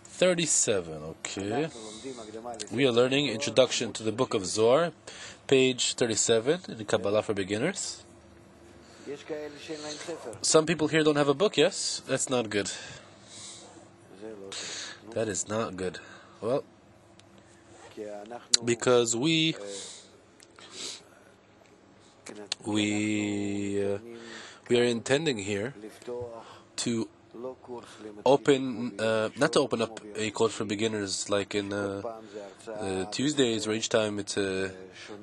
37, okay. We are learning Introduction to the Book of Zohar, page 37 in the Kabbalah for Beginners. Some people here don't have a book, yes? That's not good. That is not good. Well, because we are intending here to open, not to open up a course for beginners like in Tuesdays, where each time it's a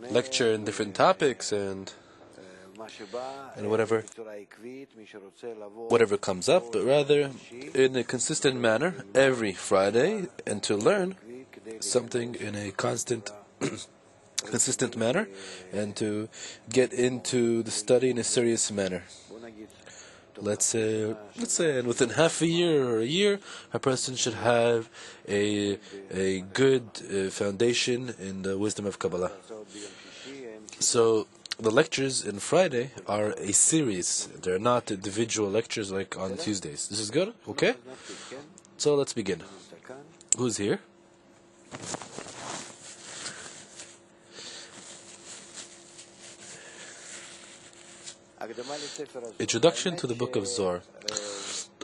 lecture in different topics and whatever comes up, but rather in a consistent manner every Friday, and to learn something in a consistent manner, and to get into the study in a serious manner. Let's say, and within half a year or a year, a person should have a good foundation in the wisdom of Kabbalah. So the lectures in Friday are a series. They're not individual lectures like on Tuesdays. This is good? Okay? So let's begin. Who's here? Introduction to the Book of Zohar.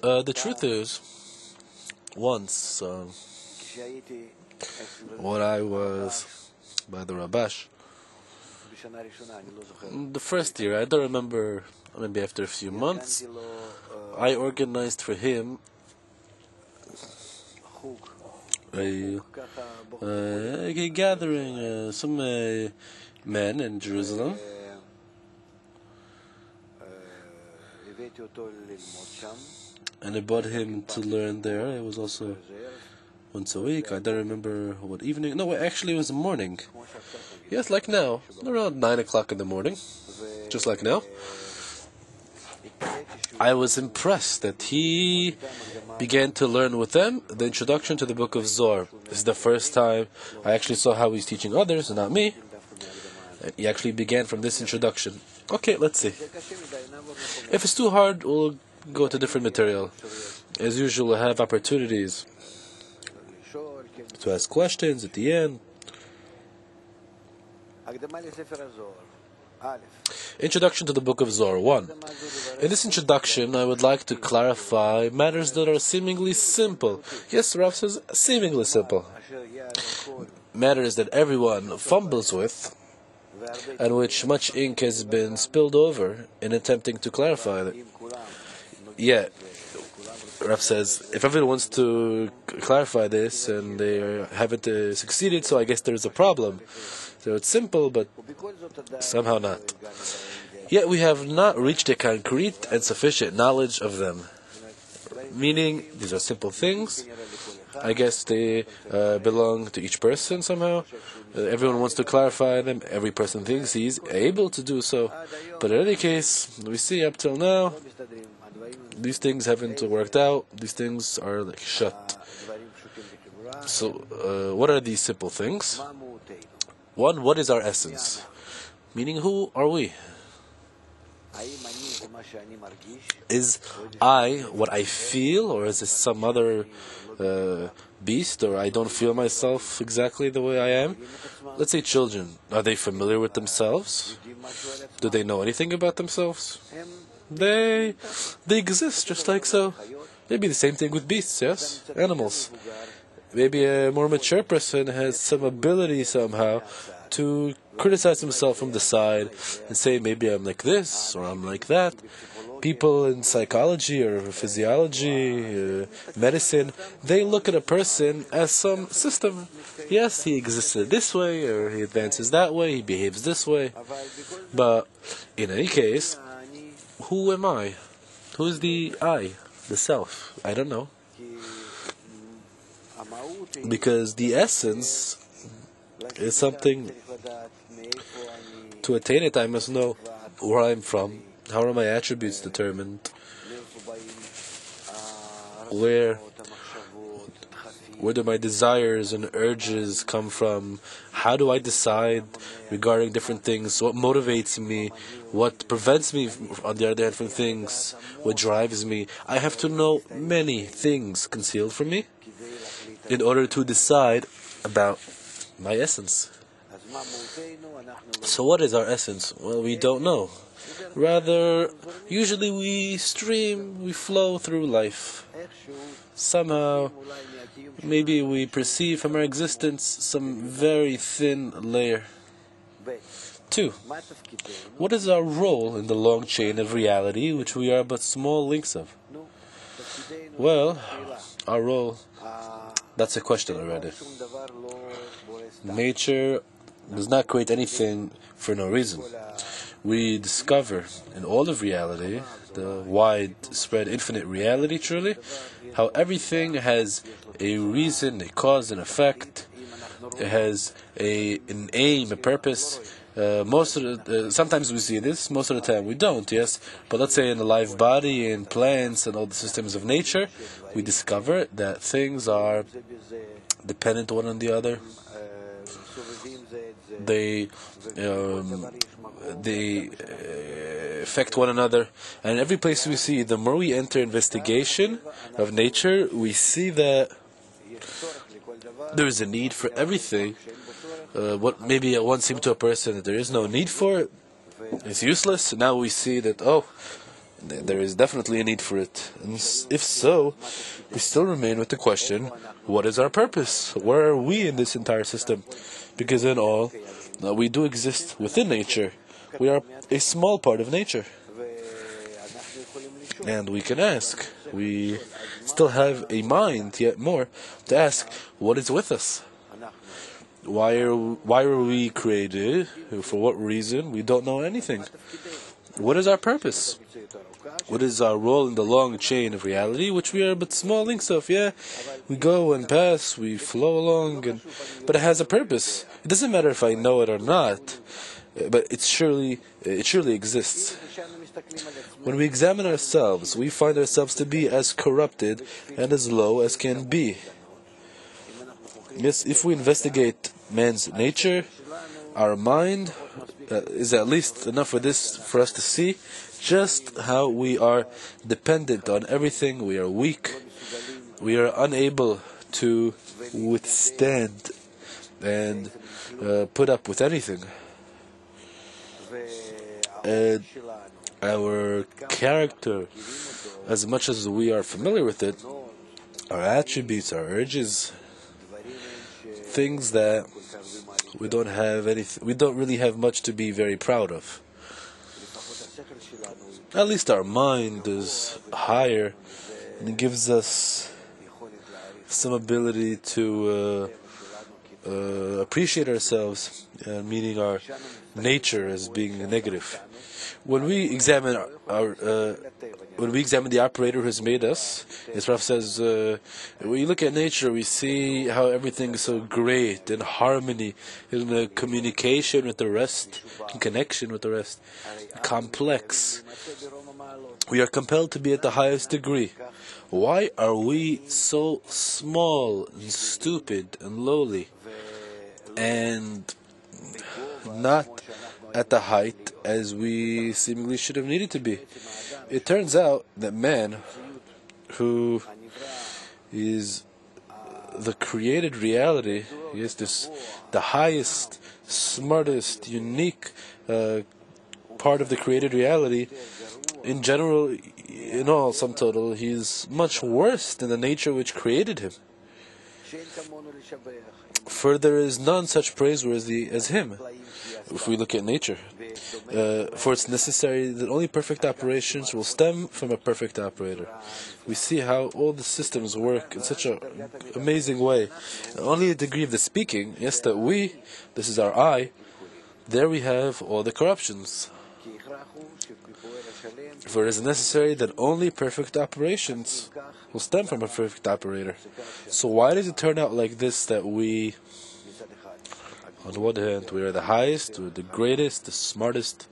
The truth is, once, when I was by the Rabash, the first year, I don't remember, maybe after a few months, I organized for him a gathering, some men in Jerusalem. And I brought him to learn there. It was also once a week. I don't remember what evening. No, actually it was morning. Yes, like now. Around 9 o'clock in the morning. Just like now. I was impressed that he began to learn with them the introduction to the Book of Zohar. This is the first time I actually saw how he's teaching others, and not me. He actually began from this introduction. Okay, let's see. If it's too hard, we'll go to different material. As usual, we'll have opportunities to ask questions at the end. Introduction to the Book of Zohar 1. In this introduction, I would like to clarify matters that are seemingly simple. Yes, Rav says seemingly simple. Matters that everyone fumbles with, and which much ink has been spilled over in attempting to clarify it. Yeah, Rav says, if everyone wants to clarify this and they haven't succeeded, so I guess there's a problem. So it's simple, but somehow not. Yet we have not reached a concrete and sufficient knowledge of them. Meaning, these are simple things. I guess they belong to each person somehow. Everyone wants to clarify them. Every person thinks he's able to do so. But in any case, we see up till now, these things haven't worked out. These things are like shut. So, what are these simple things? One, what is our essence? Meaning, who are we? Is I what I feel, or is it some other beast, or I don't feel myself exactly the way I am? Let's say children. Are they familiar with themselves? Do they know anything about themselves? They exist just like so. Maybe the same thing with beasts, yes? Animals. Maybe a more mature person has some ability somehow to criticize himself from the side and say, maybe I'm like this, or I'm like that. People in psychology or physiology, medicine, they look at a person as some system. Yes, he existed this way, or he advances that way, he behaves this way. But in any case, who am I? Who's the I, the self? I don't know. Because the essence is something, to attain it I must know where I'm from. How are my attributes determined? Where Where do my desires and urges come from? How do I decide regarding different things? What motivates me? What prevents me, on the other hand, from things? What drives me? I have to know many things concealed from me in order to decide about my essence. So what is our essence? Well, we don't know. Rather, usually we flow through life. Somehow, maybe we perceive from our existence some very thin layer. 2. What is our role in the long chain of reality which we are but small links of? Well, our role, that's a question already. Nature does not create anything for no reason. We discover in all of reality, the widespread infinite reality truly, how everything has a reason, a cause, an effect. It has an aim, a purpose. Sometimes we see this, most of the time we don't, yes. But let's say in the live body, in plants, and all the systems of nature, we discover that things are dependent one on the other. They affect one another, and every place we see, the more we enter investigation of nature, we see that there is a need for everything. What maybe at once seemed to a person that there is no need for it, it's useless. Now we see that, there is definitely a need for it. And if so, we still remain with the question, what is our purpose? Where are we in this entire system? Because in all, we do exist within nature. We are a small part of nature. And we can ask, we still have a mind, yet more, to ask, what is with us? Why were we created? For what reason? We don't know anything. What is our purpose? What is our role in the long chain of reality, which we are but small links of? Yeah, we go and pass, we flow along, but it has a purpose. It doesn't matter if I know it or not, but it surely exists. When we examine ourselves, we find ourselves to be as corrupted and as low as can be. Yes, if we investigate man's nature, our mind is at least enough for us to see just how we are dependent on everything. We are weak. We are unable to withstand and put up with anything. And our character, as much as we are familiar with it, our attributes, our urges, things that we don't really have much to be very proud of. At least our mind is higher, and it gives us some ability to appreciate ourselves, meaning our nature as being negative. When we examine the operator who has made us, as Rav says, when you look at nature, we see how everything is so great, in harmony, in communication with the rest, in connection with the rest, complex. We are compelled to be at the highest degree. Why are we so small and stupid and lowly, and not at the height as we seemingly should have needed to be? It turns out that man, who is the created reality, is the highest, smartest, unique part of the created reality, in general, in all, sum total, he is much worse than the nature which created him. For there is none such praiseworthy as him, if we look at nature. For it's necessary that only perfect operations will stem from a perfect operator. We see how all the systems work in such an amazing way. Only a degree of the speaking, yes, that this is our I, there we have all the corruptions. For it is necessary that only perfect operations will stem from a perfect operator. So why does it turn out like this, that we, on the one hand, we are the highest, we're the greatest, the smartest.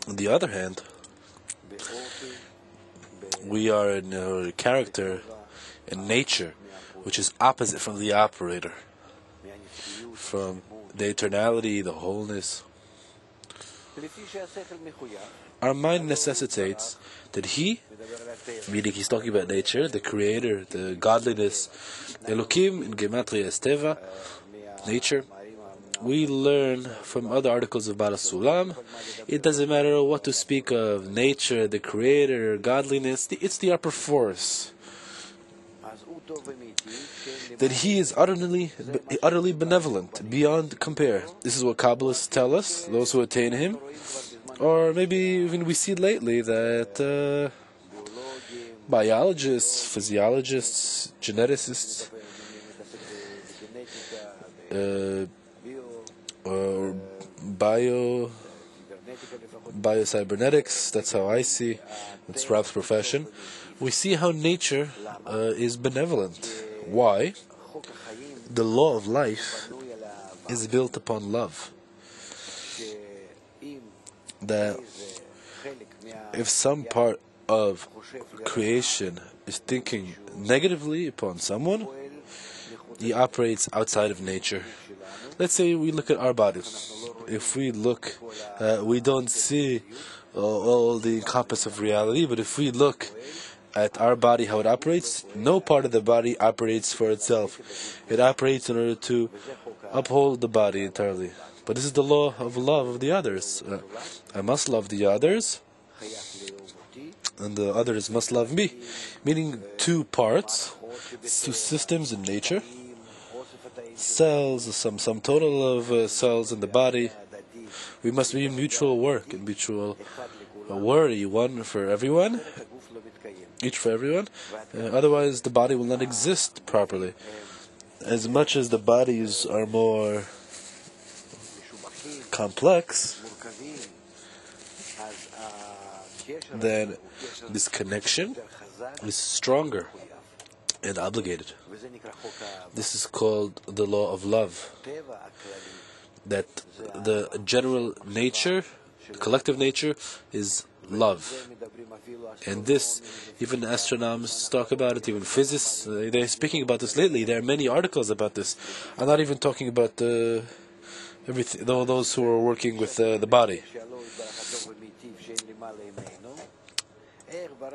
On the other hand, we are in our character, and nature, which is opposite from the operator, from the eternality, the wholeness. Our mind necessitates that he, meaning he's talking about nature, the creator, the godliness, Elokim in Gematria is Teva, nature. We learn from other articles of Bala Sulam, it doesn't matter what to speak of, nature, the creator, godliness, it's the upper force. That he is utterly benevolent, beyond compare. This is what Kabbalists tell us, those who attain him. Or maybe even we see lately that biologists, physiologists, geneticists, or biocybernetics, that's how I see, it's Rav's profession. We see how nature is benevolent. Why? The law of life is built upon love. That if some part of creation is thinking negatively upon someone, he operates outside of nature. Let's say we look at our bodies. If we look, we don't see all the encompass of reality, but if we look at our body, how it operates, no part of the body operates for itself. It operates in order to uphold the body entirely. But this is the law of love of the others. I must love the others, and the others must love me. Meaning two parts, two systems in nature, cells, some total of cells in the body. We must be in mutual work and mutual worry, one for everyone, each for everyone. Otherwise, the body will not exist properly. As much as the bodies are more complex, then this connection is stronger and obligated. This is called the law of love. That the general nature, the collective nature, is love. And this, even astronomers talk about it, even physicists, they're speaking about this lately. There are many articles about this. I'm not even talking about everything, those who are working with the body.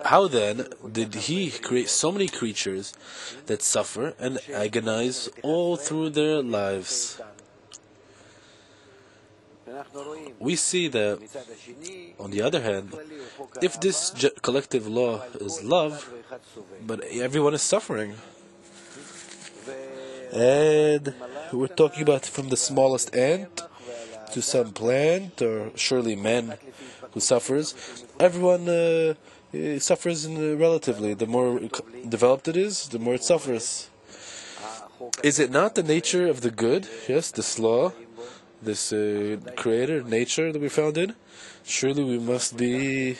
How then did he create so many creatures that suffer and agonize all through their lives? We see that, on the other hand, if this collective law is love, but everyone is suffering, and we're talking about from the smallest ant to some plant, or surely man who suffers, everyone suffers relatively. The more developed it is, the more it suffers. Is it not the nature of the good? Yes, this law, this creator, nature that we found in? Surely we must be,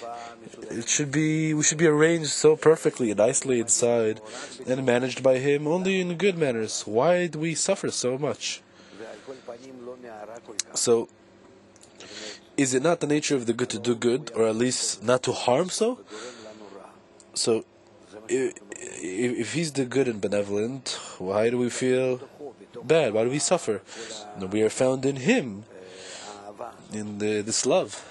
we should be arranged so perfectly and nicely inside and managed by him only in good manners. Why do we suffer so much? So, is it not the nature of the good to do good, or at least not to harm so? So, if he's the good and benevolent, why do we feel bad? Why do we suffer? We are found in him, in this love.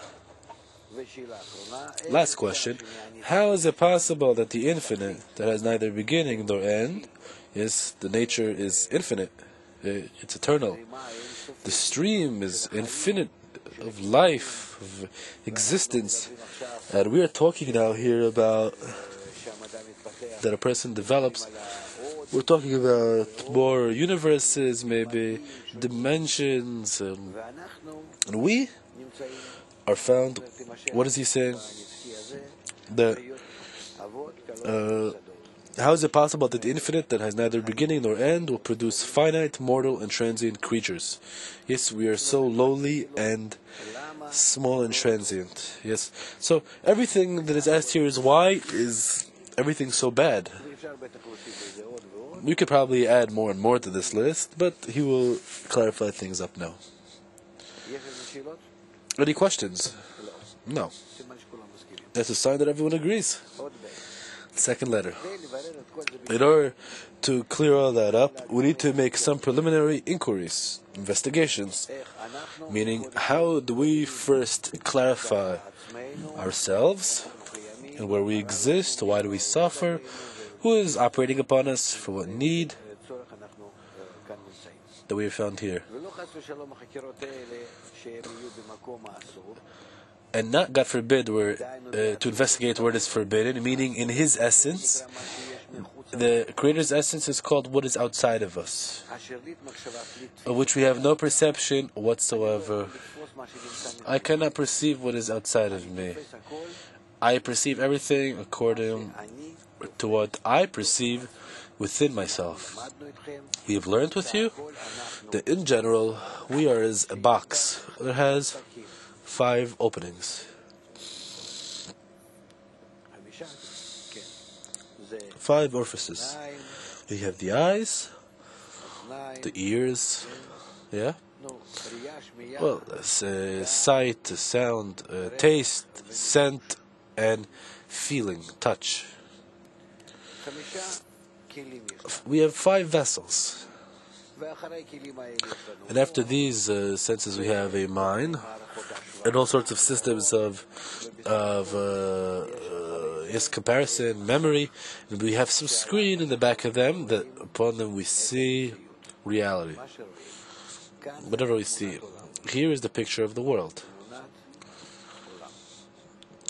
Last question. How is it possible that the infinite, that has neither beginning nor end, yes, the nature is infinite, it's eternal. The stream is infinite of life, of existence. And we are talking now here about that a person develops. We're talking about more universes, maybe dimensions, and we are found. What is he saying? That how is it possible that the infinite, that has neither beginning nor end, will produce finite, mortal, and transient creatures? Yes, we are so lowly and small and transient. Yes. So everything that is asked here is, why is everything so bad? We could probably add more and more to this list, but he will clarify things up now. Any questions? No. That's a sign that everyone agrees. Second letter. In order to clear all that up, we need to make some preliminary inquiries, investigations. Meaning, how do we first clarify ourselves and where we exist, why do we suffer, who is operating upon us, for what need that we have found here. And not, God forbid, to investigate where it is forbidden, meaning in His essence. The Creator's essence is called what is outside of us, of which we have no perception whatsoever. I cannot perceive what is outside of me. I perceive everything according to what I perceive within myself. We have learned with you that in general we are as a box that has 5 openings. 5 orifices. We have the eyes, the ears, yeah? Well, sight, sound, taste, scent, and feeling, touch. We have 5 vessels. And after these senses we have a mind and all sorts of systems of comparison, memory, and we have some screen in the back of them that upon them we see reality. Whatever we see. Here is the picture of the world.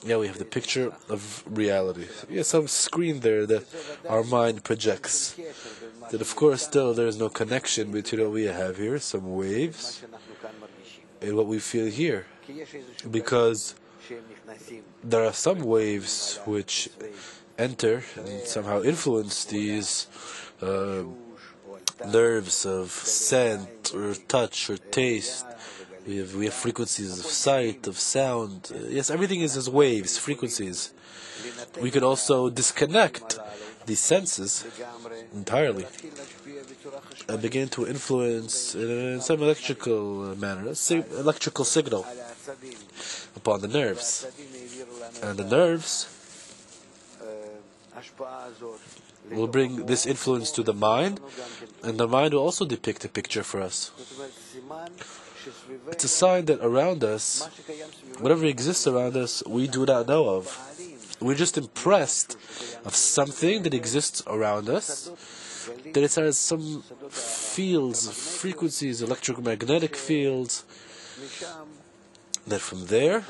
Yeah, we have the picture of reality. Yeah, some screen there that our mind projects. That of course still there is no connection between what we have here, some waves, and what we feel here. Because there are some waves which enter and somehow influence these nerves of scent or touch or taste. We have frequencies of sight, of sound. Yes, everything is as waves, frequencies. We could also disconnect these senses entirely and begin to influence in some electrical manner, electrical signal upon the nerves. And the nerves will bring this influence to the mind, and the mind will also depict a picture for us. It's a sign that around us, whatever exists around us, we do not know of. We're just impressed of something that exists around us, that it has some fields, frequencies, electromagnetic fields, that from there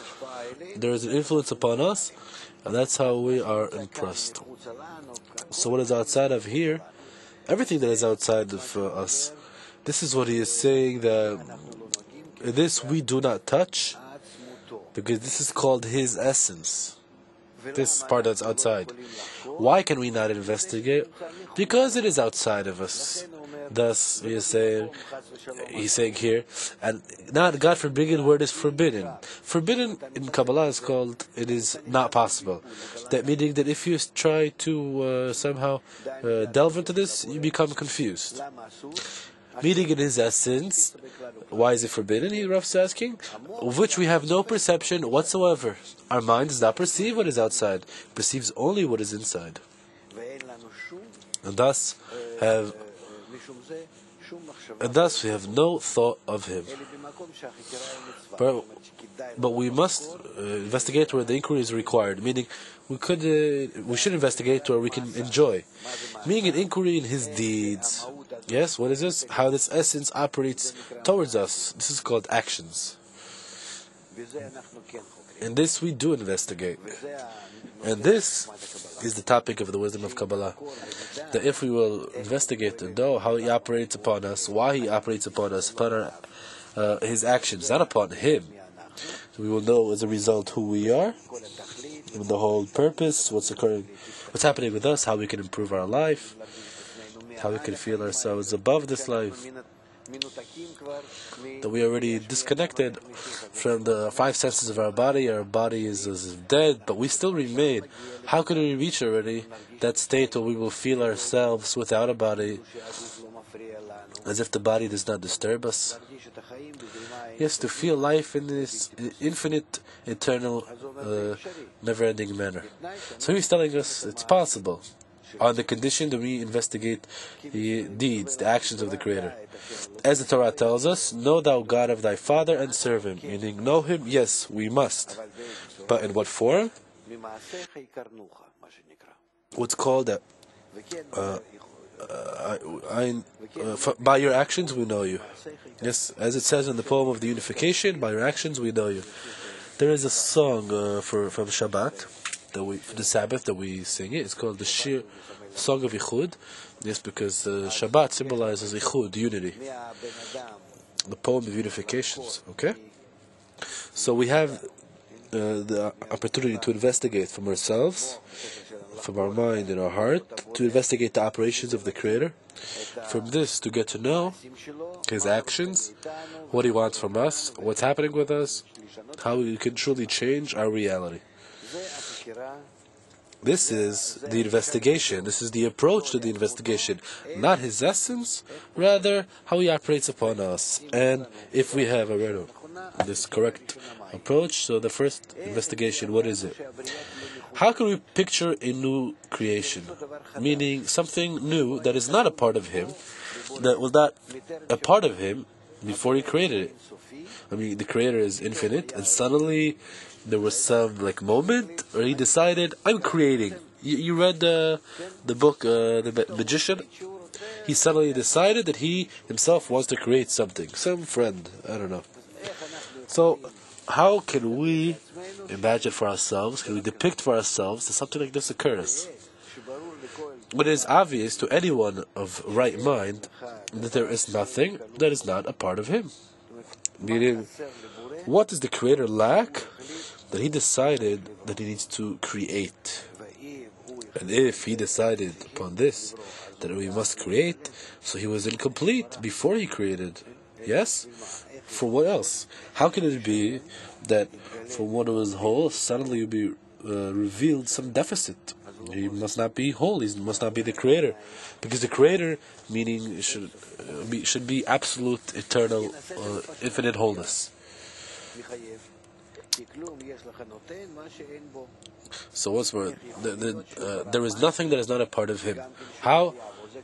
is an influence upon us, and that's how we are impressed. So what is outside of here, everything that is outside of us, this is what he is saying, that this we do not touch, because this is called his essence. This part that's outside. Why can we not investigate? Because it is outside of us. Thus, he's saying here, and not, God forbid, where it is forbidden. Forbidden in Kabbalah is called, it is not possible. That meaning that if you try to somehow delve into this, you become confused. Meaning in his essence, why is it forbidden? Raf's asking, of which we have no perception whatsoever. Our mind does not perceive what is outside, it perceives only what is inside. And thus we have no thought of him. But we must investigate where the inquiry is required, meaning we should investigate where we can enjoy. Meaning an inquiry in his deeds. Yes, what is this? How this essence operates towards us. This is called actions. And this we do investigate. And this is the topic of the wisdom of Kabbalah. That if we will investigate and know how he operates upon us, why he operates upon us, upon his actions, not upon him, so we will know as a result who we are, and the whole purpose, what's occurring, what's happening with us, how we can improve our life, how we can feel ourselves above this life. That we are already disconnected from the 5 senses of our body is as dead, but we still remain. How can we reach already that state where we will feel ourselves without a body, as if the body does not disturb us. Yes, to feel life in this infinite, eternal, never-ending manner. So he's telling us it's possible, on the condition that we investigate the deeds, the actions of the Creator. As the Torah tells us, know thou God of thy father and serve him. Meaning, know him, yes, we must. But in what form? What's called by your actions we know you. Yes, as it says in the poem of the unification, by your actions we know you. There is a song from Shabbat, for the Sabbath, that we sing it. It's called the Shir, Song of Ichud. Yes, because Shabbat symbolizes Ichud, unity. The poem of unifications. Okay? So we have the opportunity to investigate from ourselves, from our mind and our heart, to investigate the operations of the Creator. From this, to get to know His actions, what He wants from us, what's happening with us, how we can truly change our reality. This is the investigation. This is the approach to the investigation. Not His essence, rather how He operates upon us. And if we have already this correct approach, so the first investigation, what is it? How can we picture a new creation? Meaning something new that is not a part of Him, that was not a part of Him before He created it. I mean, the Creator is infinite, and suddenly there was some moment where He decided, I'm creating. You read the book, The Magician? He suddenly decided that he himself wants to create something. Some friend, I don't know. So, how can we imagine for ourselves, can we depict for ourselves that something like this occurs? When it is obvious to anyone of right mind that there is nothing that is not a part of Him. Meaning, what does the Creator lack that He decided that He needs to create? And if He decided upon this, that we must create, so He was incomplete before He created. Yes? For what else? How can it be that from what was whole, suddenly will be revealed some deficit? He must not be whole. He must not be the Creator, because the Creator, meaning should be absolute, eternal, infinite wholeness. So what's more? There is nothing that is not a part of Him. How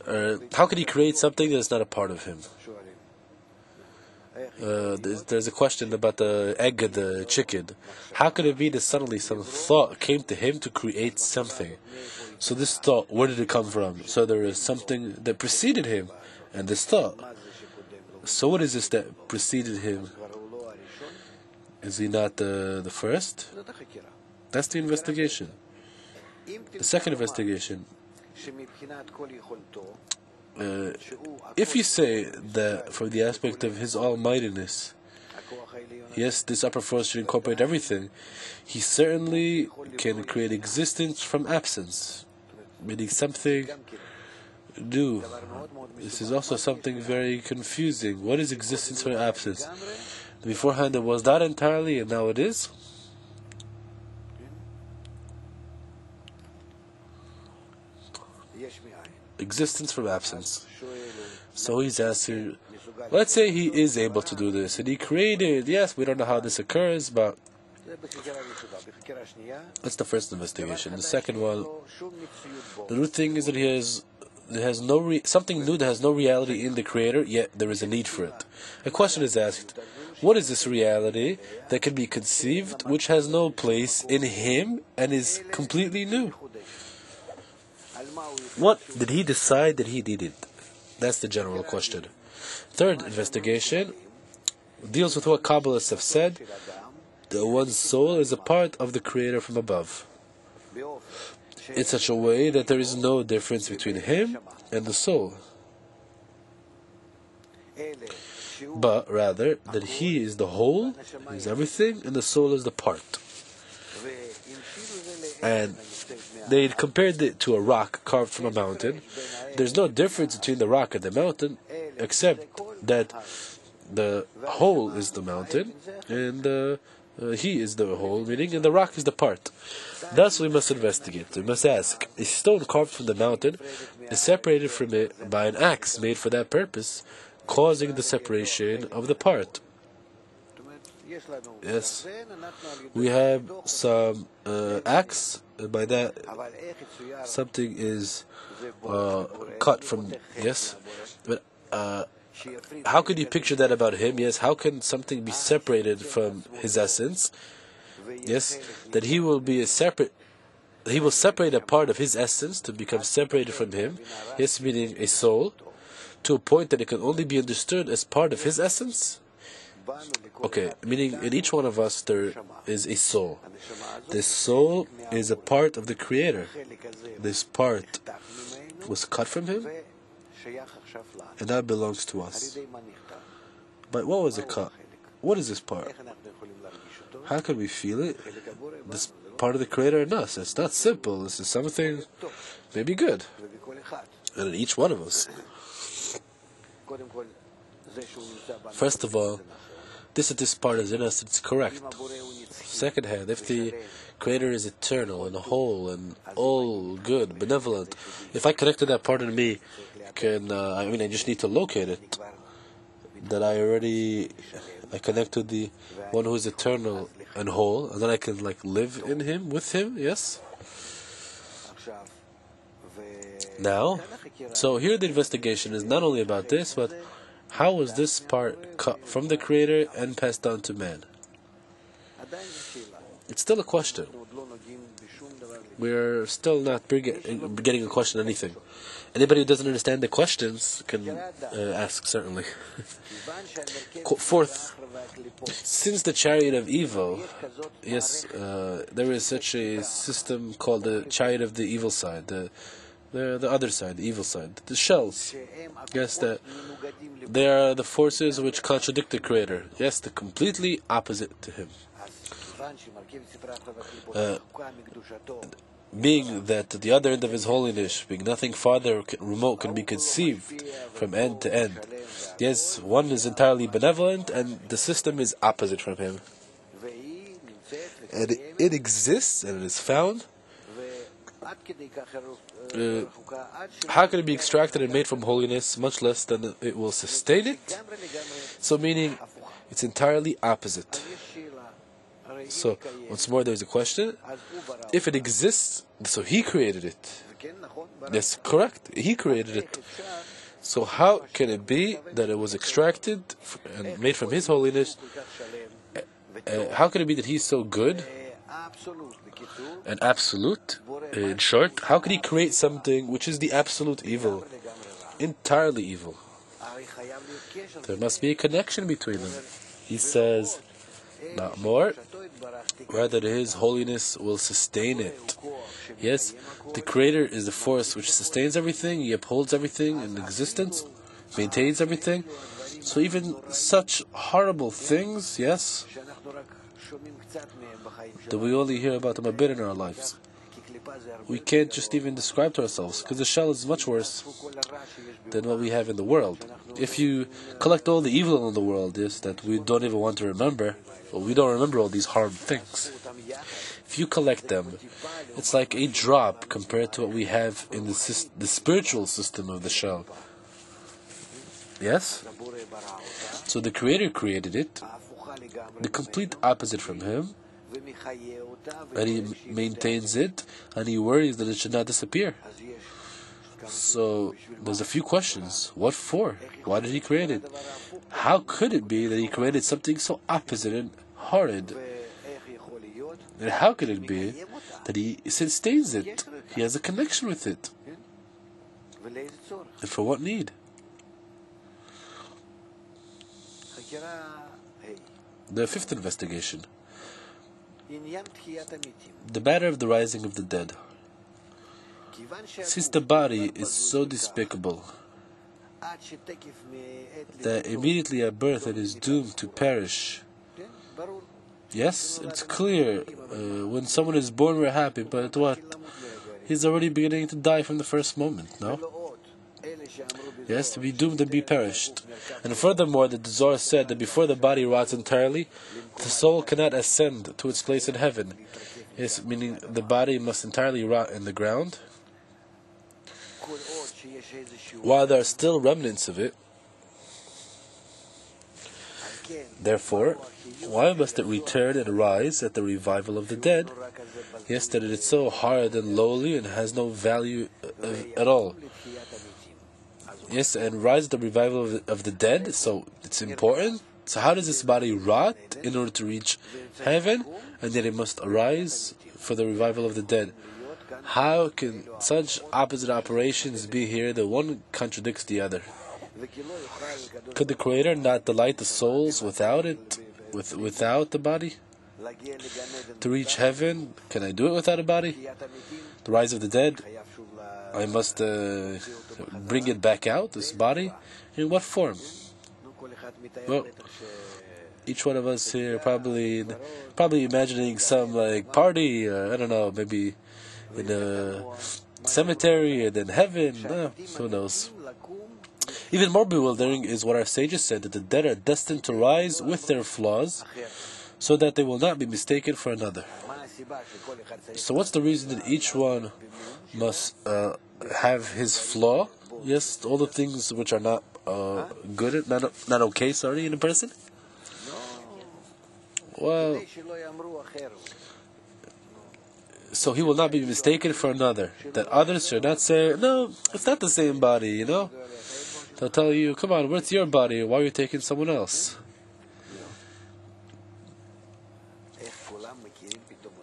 can He create something that is not a part of Him? There's a question about the egg and the chicken. How could it be that suddenly some thought came to Him to create something? So this thought, where did it come from? So there is something that preceded Him, and this thought. So what is this that preceded Him? Is He not the first? That's the investigation. The second investigation. If you say that from the aspect of His almightiness, yes, this upper force should incorporate everything, He certainly can create existence from absence, meaning something new. This is also something very confusing. What is existence from absence? Beforehand it was not entirely, and now it is? Existence from absence. So he's asking, let's say He is able to do this, and He created, yes, we don't know how this occurs, but that's the first investigation. The second one, the new thing is that something new that has no reality in the Creator, yet there is a need for it. A question is asked, what is this reality that can be conceived, which has no place in Him, and is completely new? What did He decide that He needed? That's the general question. Third investigation deals with what Kabbalists have said, that one's soul is a part of the Creator from above, in such a way that there is no difference between Him and the soul, but rather that He is the whole, He is everything, and the soul is the part. And they compared it to a rock carved from a mountain. There's no difference between the rock and the mountain, except that the whole is the mountain, and He is the whole, meaning, and the rock is the part. Thus we must investigate. We must ask, a stone carved from the mountain, is separated from it by an axe made for that purpose, causing the separation of the part. Yes, we have some axe, by that something is cut from, yes, but how could you picture that about him? Yes, how can something be separated from his essence? Yes, that he will separate a part of his essence to become separated from him, yes, meaning a soul, to a point that it can only be understood as part of his essence. Okay, meaning in each one of us there is a soul. This soul is a part of the Creator. This part was cut from him, and that belongs to us. But what was it cut? What is this part? How can we feel it? This part of the Creator in us. It's not simple. This is something maybe good. And in each one of us. First of all, this part is in us, it's correct. Second hand, if the Creator is eternal and whole and all good, benevolent, if I connect to that part in me, I just need to locate it. That I connect to the one who is eternal and whole, and then I can live in him, with him, yes? Now, so here the investigation is not only about this, but how was this part cut from the Creator and passed down to man? It's still a question. We're still not beginning to question anything. Anybody who doesn't understand the questions can ask, certainly. Fourth, since the chariot of evil, yes, there is such a system called the chariot of the evil side, the other side, the evil side, the shells. Yes, that they are the forces which contradict the Creator. Yes, the completely opposite to Him. Being that the other end of His holiness, being nothing farther remote can be conceived from end to end. Yes, one is entirely benevolent, and the system is opposite from Him. And it exists, and it is found. How can it be extracted and made from holiness, much less than it will sustain it? So meaning, it's entirely opposite. So, once more there's a question. If it exists, so He created it. That's correct. He created it. So how can it be that it was extracted and made from His holiness? How can it be that He's so good and absolute? In short, how could He create something which is the absolute evil? Entirely evil. There must be a connection between them. He says, not more, rather His holiness will sustain it. Yes, the Creator is the force which sustains everything, He upholds everything in existence, maintains everything. So even such horrible things, yes, that we only hear about them a bit in our lives. We can't just even describe to ourselves, because the shell is much worse than what we have in the world. If you collect all the evil in the world, yes, that we don't even want to remember, well, we don't remember all these harm things. If you collect them, it's like a drop compared to what we have in the spiritual system of the shell. Yes? So the Creator created it, the complete opposite from Him, and He maintains it, and He worries that it should not disappear. So there's a few questions. What for? Why did He create it? How could it be that He created something so opposite and horrid? And how could it be that He sustains it? He has a connection with it. And for what need? The fifth investigation. The matter of the rising of the dead. Since the body is so despicable that immediately at birth it is doomed to perish. Yes, it's clear. When someone is born we're happy, but what? He's already beginning to die from the first moment, no? Yes, to be doomed and be perished. And furthermore, the Zohar said that before the body rots entirely, the soul cannot ascend to its place in heaven. Yes, meaning the body must entirely rot in the ground. while there are still remnants of it. Therefore, why must it return and rise at the revival of the dead? Yes, that it is so hard and lowly and has no value at all. Yes, and rise at the revival of the dead, so it's important. So how does this body rot in order to reach heaven, and then it must arise for the revival of the dead? How can such opposite operations be here that one contradicts the other? Could the Creator not delight the souls without it, without the body? To reach heaven, can I do it without a body? The rise of the dead, I must bring it back out, this body? In what form? Well, each one of us here probably imagining some like party, I don't know, maybe in a cemetery and then heaven, who knows. Even more bewildering is what our sages said, that the dead are destined to rise with their flaws, so that they will not be mistaken for another. So what's the reason that each one must have his flaw? Yes, all the things which are not good, not okay, in a person? Well, so he will not be mistaken for another. That others should not say, no, it's not the same body, They'll tell you, come on, where's your body? Why are you taking someone else?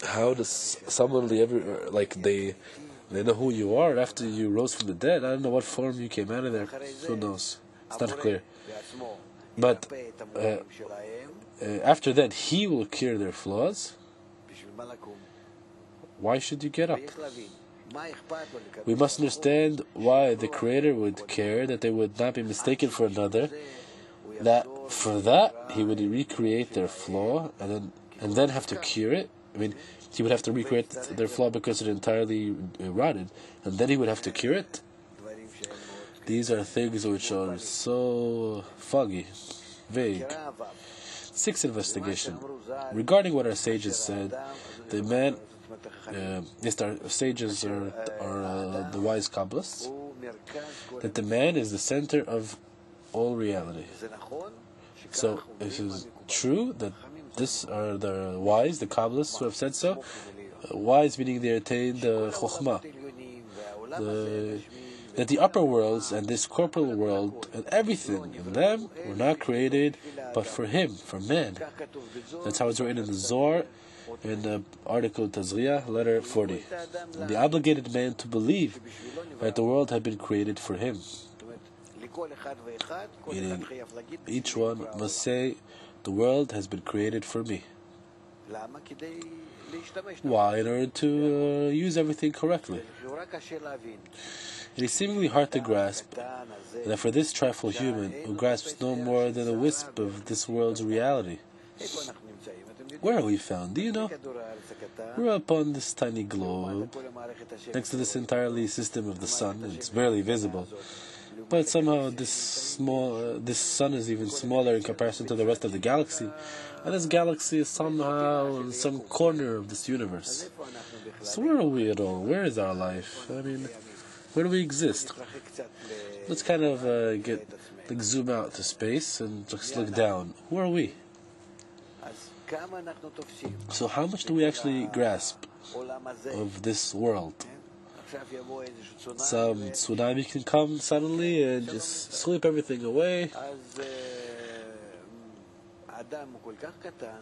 How does someone they know who you are after you rose from the dead? I don't know what form you came out of there. Who knows? It's not clear. But after that, he will cure their flaws. Why should you get up? We must understand why the Creator would care that they would not be mistaken for another. That for that he would recreate their flaw and then have to cure it. I mean, he would have to recreate their flaw because it entirely rotted, and then he would have to cure it. These are things which are so foggy, vague. 6th investigation. Regarding what our sages said, the man, yes, our sages are the wise Kabbalists, that the man is the center of all reality. So, it is true that this are the wise, the Kabbalists who have said so. Wise meaning they attained Chokhmah. That the upper worlds and this corporal world and everything in them were not created but for him, for man. That's how it's written in the Zohar, in the article Tazriyah, letter 40. And the obligated man to believe that the world had been created for him. Meaning, each one must say, the world has been created for me. Why? In order to use everything correctly. It is seemingly hard to grasp that for this trifle human, who grasps no more than a wisp of this world's reality. Where are we found? Do you know? We're upon this tiny globe, next to this entirely system of the sun. It's barely visible. But somehow this sun is even smaller in comparison to the rest of the galaxy. And this galaxy is somehow in some corner of this universe. So where are we at all? Where is our life? I mean, where do we exist? Let's kind of zoom out to space and just look down. Who are we? So how much do we actually grasp of this world? Some tsunami can come suddenly and just sweep everything away.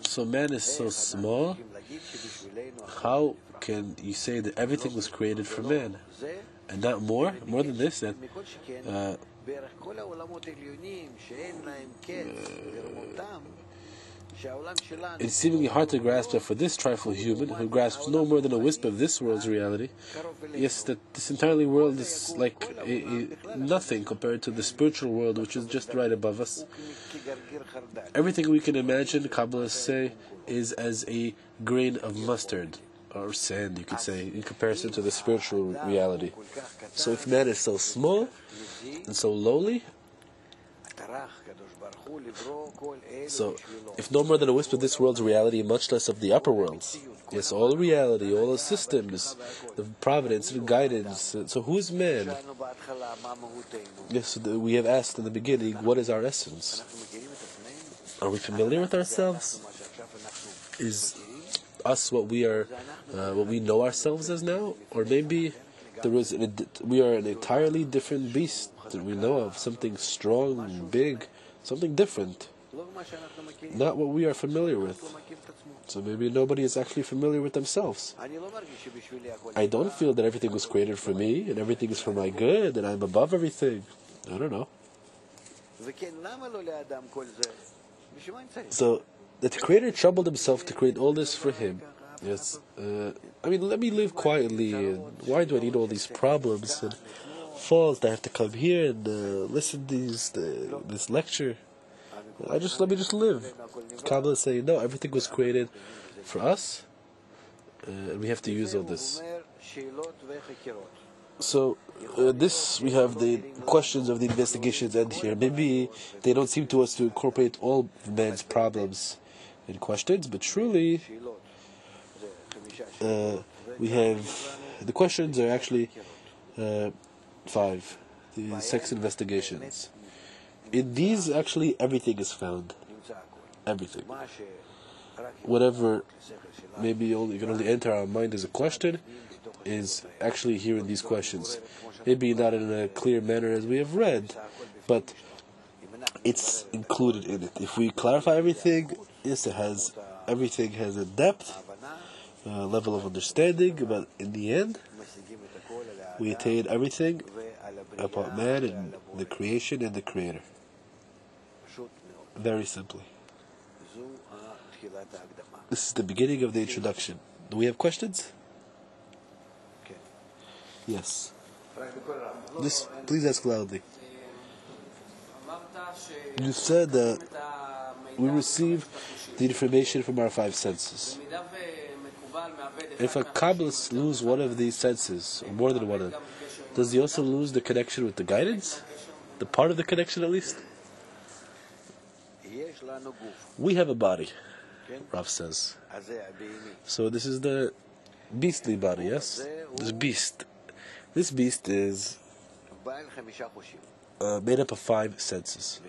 So man is so small. How can you say that everything was created for man? And not more than this, that it's seemingly hard to grasp that for this trifle human, who grasps no more than a wisp of this world's reality, yes, that this entirely world is like nothing compared to the spiritual world, which is just right above us. Everything we can imagine, Kabbalists say, is as a grain of mustard, or sand, you could say, in comparison to the spiritual reality. So if man is so small and so lowly, So, if no more than a whisper of this world's reality, much less of the upper worlds, yes, all reality, all the systems, the providence and guidance. So, who is man? Yes, we have asked in the beginning, what is our essence? Are we familiar with ourselves? Is us what we are, what we know ourselves as now, or maybe we are an entirely different beast that we know of, something strong and big, something different, not what we are familiar with. So maybe nobody is actually familiar with themselves. I don't feel that everything was created for me and everything is for my good and I'm above everything. I don't know. So that the Creator troubled himself to create all this for him. Yes, I mean, let me live quietly. And why do I need all these problems and faults? I have to come here and listen to this lecture. Let me just live. Kabbalah is saying no. Everything was created for us, and we have to use all this. So this we have the questions of the investigations end here. Maybe they don't seem to us to incorporate all man's problems and questions, but truly. We have the questions are actually 5, the sex investigations. In these, actually, everything is found. Everything. Whatever maybe you can only enter our mind as a question is actually here in these questions. Maybe not in a clear manner as we have read, but it's included in it. If we clarify everything, yes, everything has a depth. Level of understanding, but in the end, we attain everything about man and the creation and the Creator. Very simply. This is the beginning of the introduction. Do we have questions? Yes. Please ask loudly. You said that we receive the information from our 5 senses. If a Kabbalist loses one of these senses, or more than one of them, does he also lose the connection with the guidance? The part of the connection at least? We have a body, Rav says. So this is the beastly body, yes? This beast. This beast is made up of 5 senses.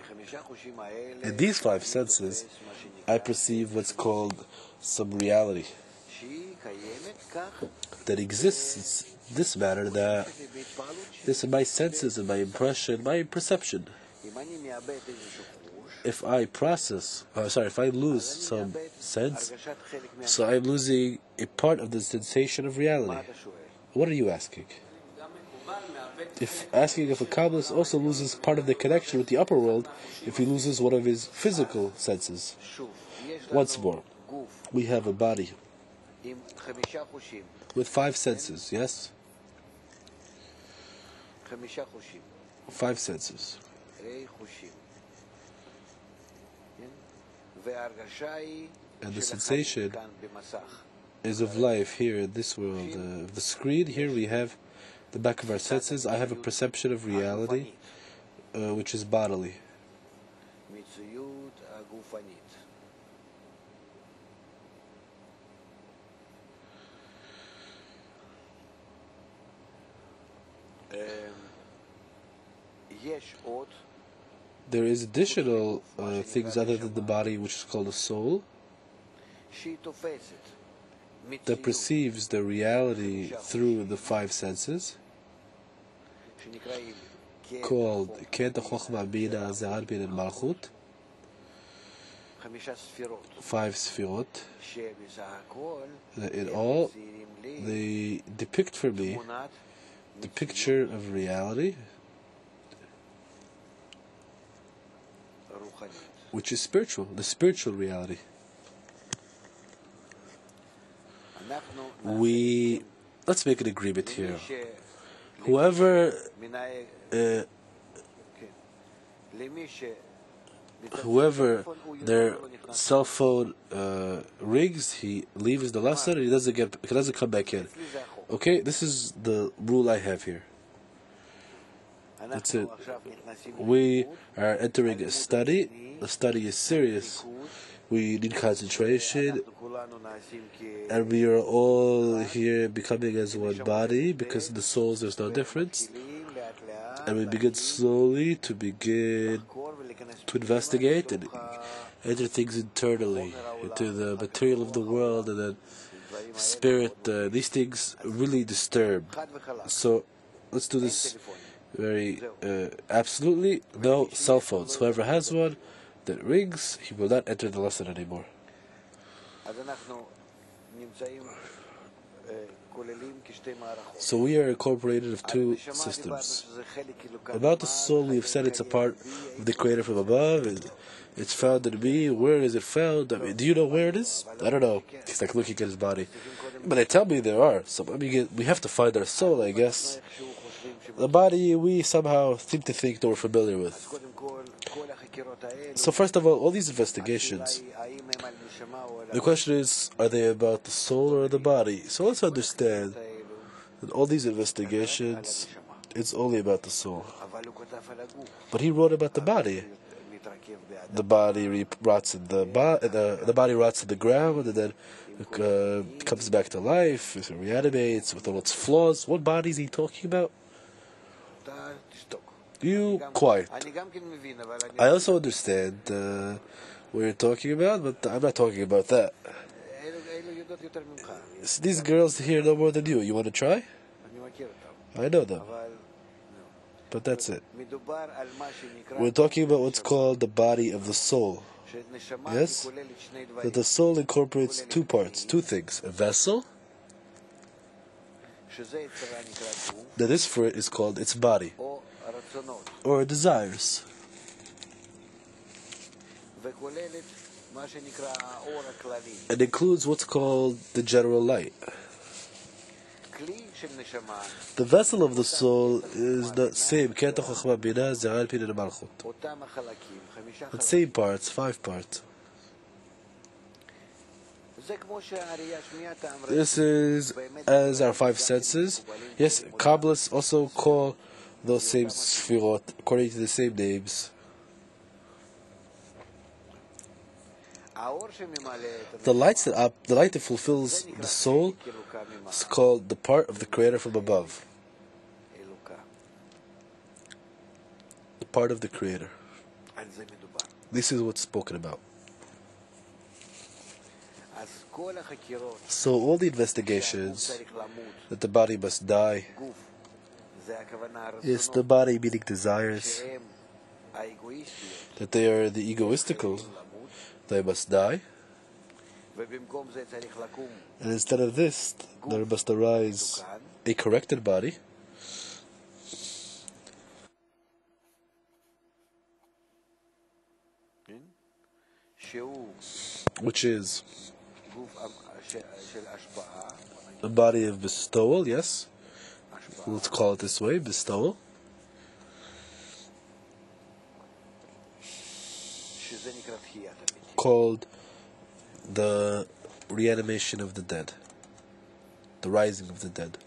In these 5 senses, I perceive what's called some reality that exists in this matter, that this is my senses and my impression, my perception. If I if I lose some sense, so I'm losing a part of the sensation of reality. What are you asking? Asking if a Kabbalist also loses part of the connection with the upper world if he loses one of his physical senses. Once more, we have a body with 5 senses, yes? 5 senses. And the sensation is of life here in this world. The screen, here we have the back of our senses. I have a perception of reality, which is bodily. There is additional things other than the body, which is called a soul, that perceives the reality through the 5 senses, called Kent Chochmah Bina Zehar Bin and Malchut, 5 Sfirot. In all, they depict for me the picture of reality, which is spiritual, the spiritual reality. Let's make an agreement here. Whoever their cell phone rings, he leaves the lesson and he doesn't come back in. Okay, this is the rule I have here. That's it. We are entering a study. The study is serious. We need concentration, and we are all here becoming as one body, because in the souls there's no difference. And we begin slowly to investigate and enter things internally, into the material of the world, and then spirit. These things really disturb. So let's do this very absolutely. No cell phones. Whoever has one that rings, he will not enter the lesson anymore. So we are incorporated of two systems. About the soul, we have said it's a part of the Creator from above, and it's found in me. Where is it found? I mean, do you know where it is? I don't know. He's like looking at his body. But they tell me there are. So we have to find our soul, I guess. The body, we somehow seem to think that we're familiar with. So first of all these investigations, the question is, are they about the soul or the body? So let's understand that all these investigations, it's only about the soul. But he wrote about the body. The body rots in the body rots in the ground, and then comes back to life, it reanimates with all its flaws. What body is he talking about? You quiet. I also understand what you're talking about, but I'm not talking about that. These girls here know more than you. You want to try? I know them. But that's it. We're talking about what's called the body of the soul. Yes? That the soul incorporates two parts, two things. A vessel. That this for it is called its body. Or desires. It includes what's called the general light. The vessel of the soul is the same. The same parts, 5 parts. This is as our 5 senses. Yes, Kabbalists also call those same sfirot according to the same names. The light that fulfills the soul is called the part of the Creator from above. The part of the Creator. This is what's spoken about. So all the investigations that the body must die, is the body meaning desires, that they are the egoistical, they must die. And instead of this, there must arise a corrected body, which is a body of bestowal, yes? Let's call it this way, bestowal. Called the reanimation of the dead, the rising of the dead.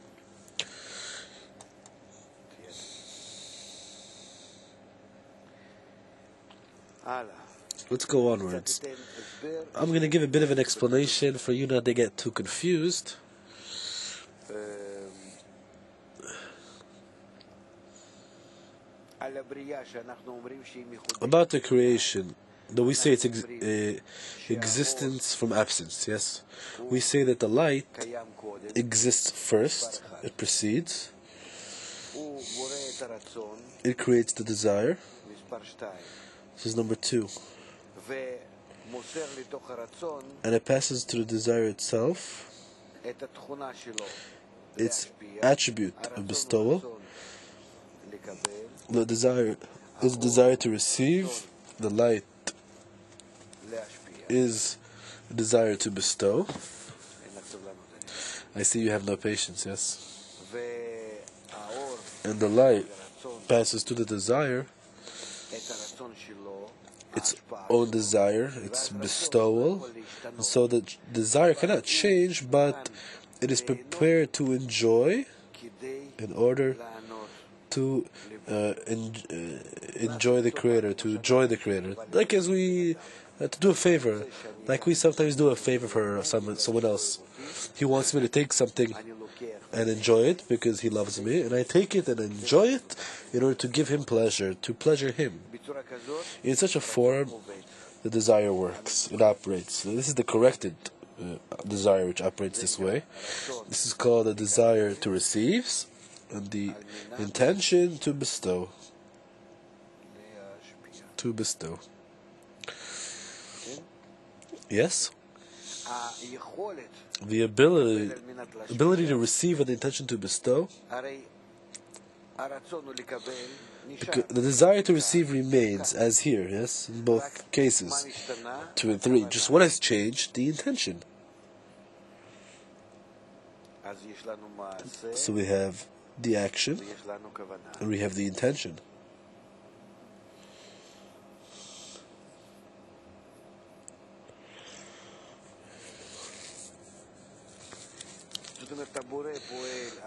Let's go onwards. I'm going to give a bit of an explanation for you not to get too confused. About the creation, though we say it's existence from absence, yes? We say that the light exists first, it precedes, it creates the desire. This is number 2. And it passes to the desire itself, its attribute of bestowal. The desire is desire to receive, the light is a desire to bestow. I see you have no patience, yes? And the light passes to the desire, its own desire, its bestowal. And so the desire cannot change, but it is prepared to enjoy in order to enjoy the Creator, to join the Creator. Like as we, to do a favor, like we sometimes do a favor for someone else. He wants me to take something and enjoy it because he loves me, and I take it and enjoy it in order to give him pleasure, to pleasure him. In such a form, the desire works, it operates. So this is the corrected desire which operates this way. This is called the desire to receive and the intention to bestow. To bestow. Yes? The ability to receive and the intention to bestow. The desire to receive remains as here, yes, in both cases, 2 and 3. Just what has changed? The intention. So we have the action and we have the intention.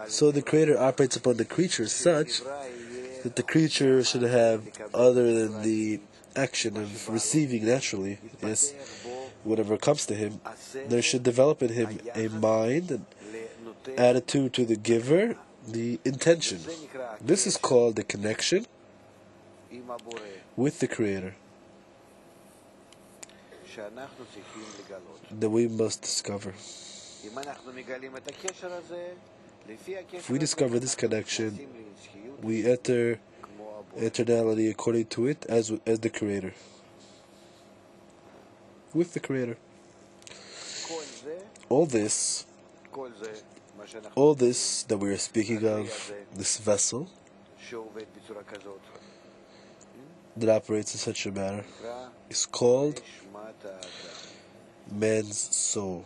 So the Creator operates upon the creature such that the creature should have, other than the action of receiving naturally, yes, whatever comes to him, there should develop in him a mind and attitude to the giver, the intention. This is called the connection with the Creator that we must discover. If we discover this connection, we enter eternality according to it as the Creator. With the Creator. All this that we are speaking of, this vessel that operates in such a manner, is called man's soul.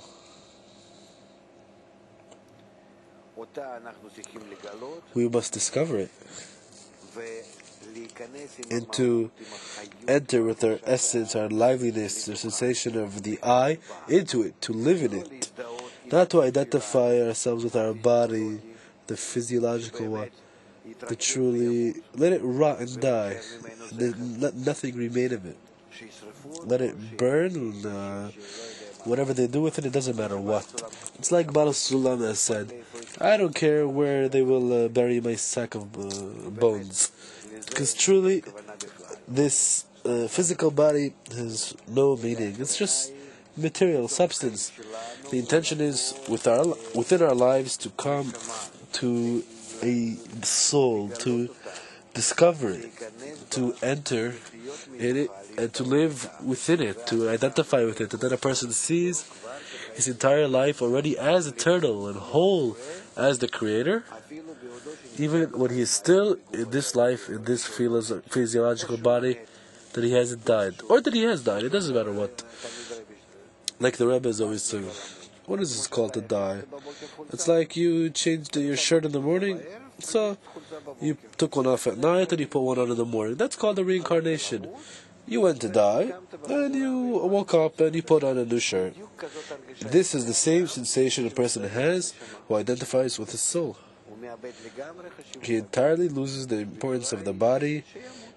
We must discover it and to enter with our essence, our liveliness, the sensation of the I into it, to live in it, not to identify ourselves with our body, the physiological one, to truly let it rot and die, and let nothing remain of it. Let it burn, and whatever they do with it, it doesn't matter what. It's like Baal Sulam has said, I don't care where they will bury my sack of bones. Because truly, this physical body has no meaning. It's just material, substance. The intention is within our lives to come to a soul, to discover it, to enter in it, and to live within it, to identify with it. And then a person sees his entire life already as eternal and whole as the Creator, even when he is still in this life, in this physiological body, that he hasn't died. Or that he has died, it doesn't matter what. Like the Rebbe is always saying, what is this called to die? It's like you changed your shirt in the morning, so you took one off at night and you put one on in the morning. That's called a reincarnation. You went to die, and you woke up and you put on a new shirt. This is the same sensation a person has who identifies with his soul. He entirely loses the importance of the body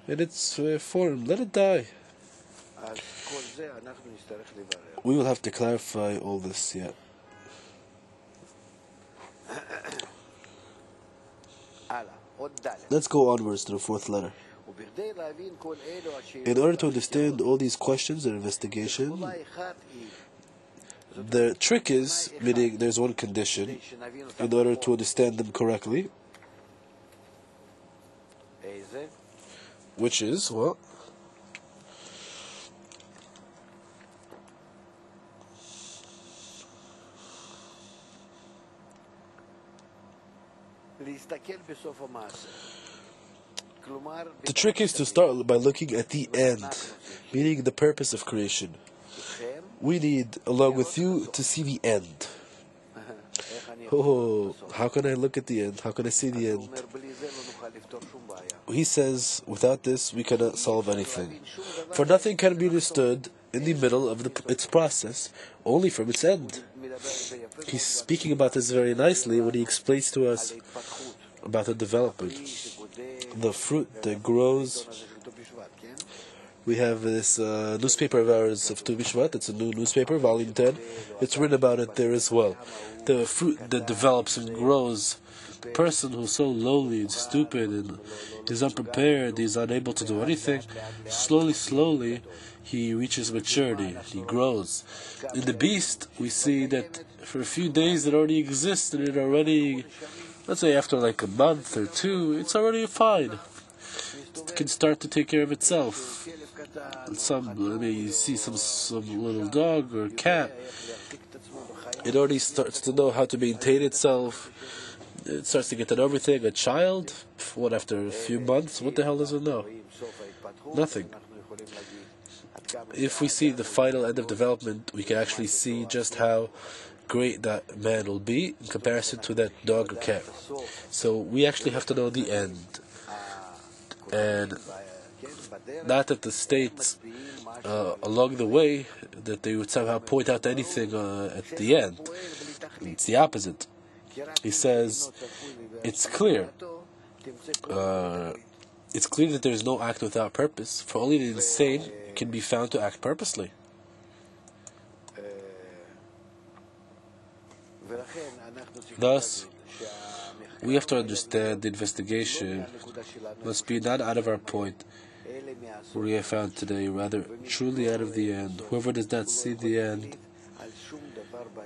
and its form. Let it die. We will have to clarify all this yet. Let's go onwards to the 4th letter. In order to understand all these questions and investigation, the trick is, meaning there's one condition, in order to understand them correctly, which is, what? The trick is to start by looking at the end, meaning the purpose of creation. We need, along with you, to see the end. Oh, how can I look at the end? How can I see the end? He says, without this, we cannot solve anything. For nothing can be understood in the middle of its process, only from its end. He's speaking about this very nicely when he explains to us about the development. the fruit that grows. We have this newspaper of ours of Tu B'Shvat. It's a new newspaper, volume 10. It's written about it there as well. The fruit that develops and grows. The person who's so lowly and stupid and is unprepared, he's unable to do anything, slowly, he reaches maturity, he grows. In the beast, we see that for a few days it already exists, and it already, let's say after like a month or two, it's already fine. It can start to take care of itself. You see some little dog or cat, it already starts to know how to maintain itself. It starts to get to know everything. A child, after a few months, what the hell does it know? Nothing. If we see the final end of development, we can actually see just how great that man will be in comparison to that dog or cat. So we actually have to know the end. And not that the states along the way that they would somehow point out anything at the end. It's the opposite. He says it's clear. It's clear that there is no act without purpose, for only the insane can be found to act purposely. Thus, we have to understand the investigation must be not out of our point where we have found today, rather truly out of the end. Whoever does not see the end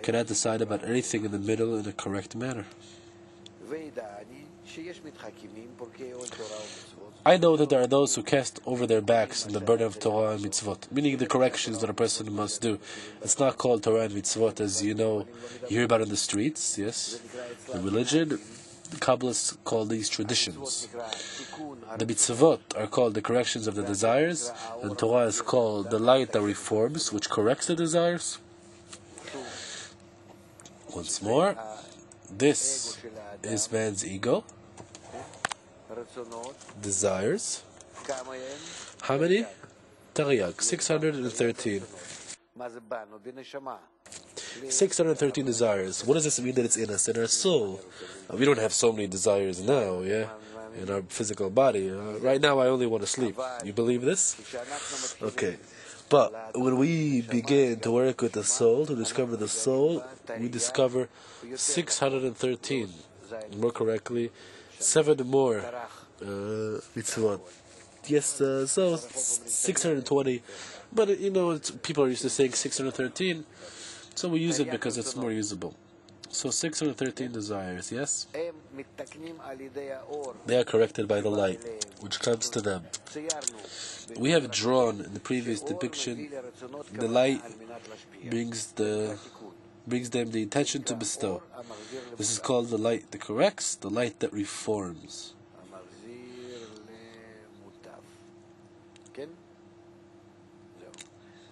cannot decide about anything in the middle in a correct manner. I know that there are those who cast over their backs in the burden of Torah and Mitzvot, meaning the corrections that a person must do. It's not called Torah and Mitzvot, as you know, you hear about in the streets, yes? The religion, the Kabbalists call these traditions. The Mitzvot are called the corrections of the desires, and Torah is called the light that reforms, which corrects the desires. Once more, this is man's ego, desires. How many? Tariq, 613. 613 desires. What does this mean that it's in us, in our soul? We don't have so many desires now, yeah? In our physical body. Right now I only want to sleep. You believe this? Okay. But when we begin to work with the soul, to discover the soul, we discover 613. More correctly, 7 more mitzvot. Yes, so 620. But people are used to saying 613, so we use it because it's more usable. So 613 desires, yes? They are corrected by the light, which comes to them. We have drawn in the previous depiction, the light brings them the intention to bestow. This is called the light that corrects, the light that reforms.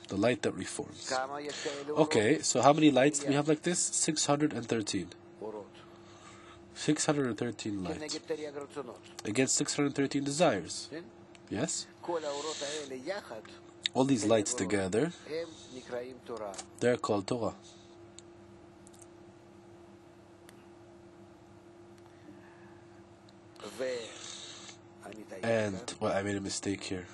The light that reforms. Okay, so how many lights do we have like this? 613. 613 lights. Against 613 desires. Yes? All these lights together, they're called Torah. And, I made a mistake here.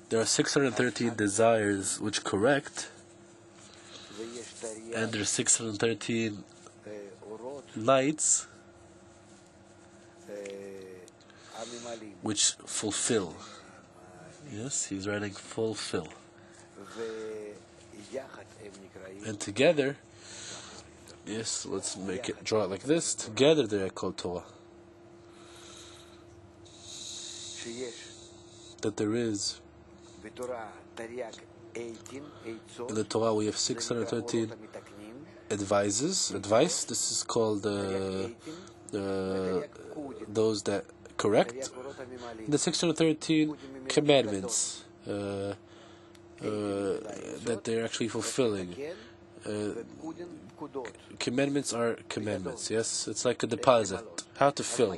There are 613 desires which correct, and there are 613 lights which fulfill. Yes, he's writing fulfill. And together, yes, let's draw it like this. Together they are called Torah. That there is. In the Torah we have 613 advice. This is called those that correct. The 613 commandments that they're actually fulfilling. Commandments are commandments, yes? It's like a deposit. How to fill.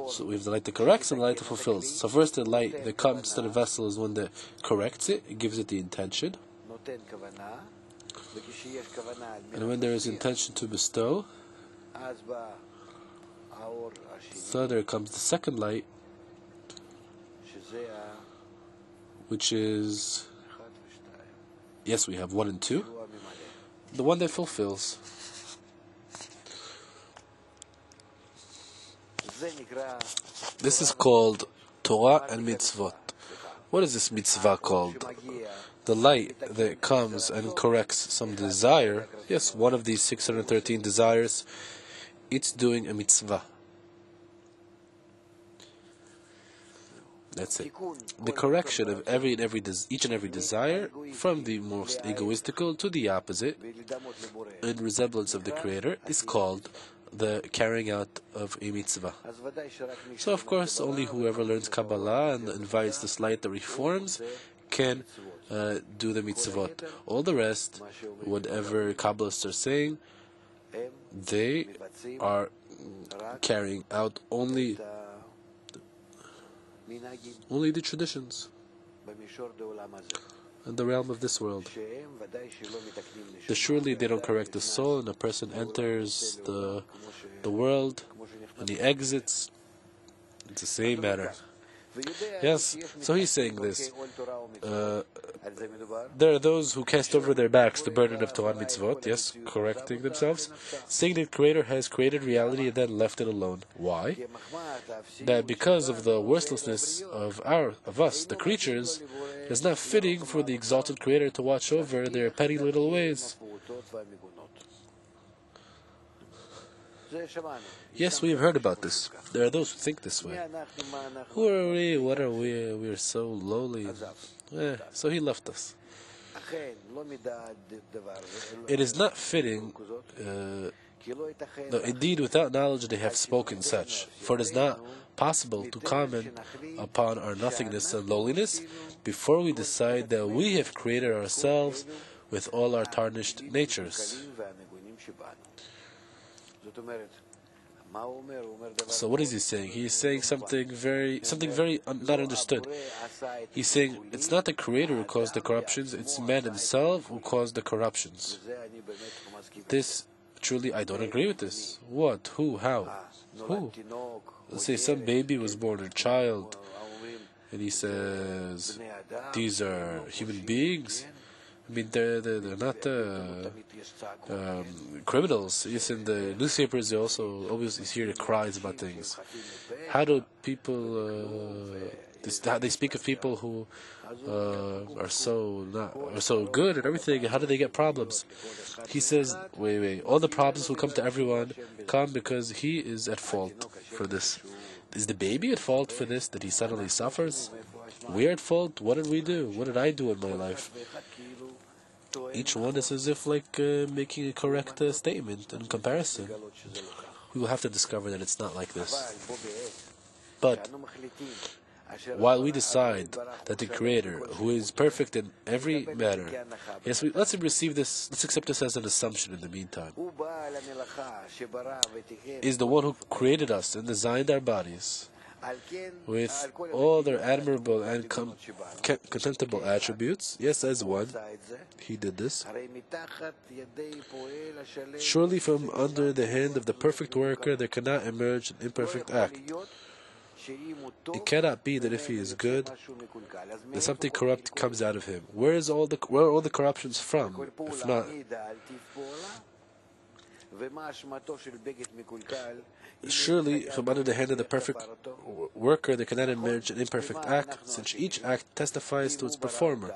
So we have the light that corrects and the light that fulfills. So first the light that comes to the vessel is one that corrects it. It gives it the intention. And when there is intention to bestow, So there comes the second light, which is, yes, we have 1 and 2, the one that fulfills. This is called Torah and Mitzvot. What is this mitzvah called? The light that comes and corrects some desire. Yes, one of these 613 desires, it's doing a mitzvah. That's it. The correction of each and every desire, from the most egoistical to the opposite, in resemblance of the Creator, is called the carrying out of a mitzvah. So of course only whoever learns Kabbalah and invites this light that reforms can do the mitzvot. All the rest, whatever Kabbalists are saying, they are carrying out only the traditions in the realm of this world. Surely they don't correct the soul, and a person enters the world and he exits. It's the same matter. Yes, so he's saying this. There are those who cast over their backs the burden of Torah and Mitzvot, yes, correcting themselves, saying that the Creator has created reality and then left it alone. Why? That because of the worthlessness of us, the creatures, it's not fitting for the exalted Creator to watch over their petty little ways. Yes, we have heard about this. There are those who think this way. Who are we? What are we? We are so lowly. So he left us. It is not fitting. No, indeed, without knowledge they have spoken such. For it is not possible to comment upon our nothingness and lowliness before we decide that we have created ourselves with all our tarnished natures. So what is he saying? He is saying something very not understood. He's saying it's not the Creator who caused the corruptions, it's man himself who caused the corruptions. This, truly, I don't agree with this. What? Who? How? Who? Let's say some baby was born a child, and he says, these are human beings. I mean, they're not criminals. Yes, in the newspapers, they also always hear the cries about things. How do people? They speak of people who are so good and everything. How do they get problems? He says, wait. All the problems will come to everyone come because he is at fault for this. Is the baby at fault for this? That he suddenly suffers? We're at fault. What did we do? What did I do in my life? Each one is as if making a correct statement in comparison. We will have to discover that it's not like this. But while we decide that the Creator, who is perfect in every matter, yes, let's receive this, let's accept this as an assumption in the meantime, is the one who created us and designed our bodies with all their admirable and contemptible attributes. Yes, as one, he did this. Surely from under the hand of the perfect worker there cannot emerge an imperfect act. It cannot be that if he is good, that something corrupt comes out of him. Where are all the corruptions from? If not, surely from under the hand of the perfect worker there cannot emerge an imperfect act, since each act testifies to its performer.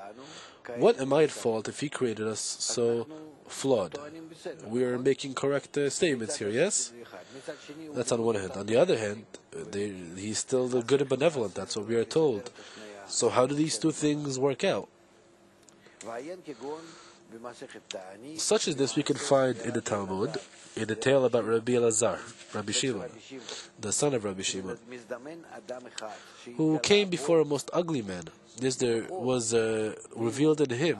What am I at fault if he created us so flawed? We are making correct statements here, yes? That's on one hand. On the other hand, he's still the good and benevolent. That's what we are told. So how do these two things work out? Such as this we can find in the Talmud, in the tale about Rabbi Elazar, Rabbi Shimon, the son of Rabbi Shimon, who came before a most ugly man. This there was revealed in him.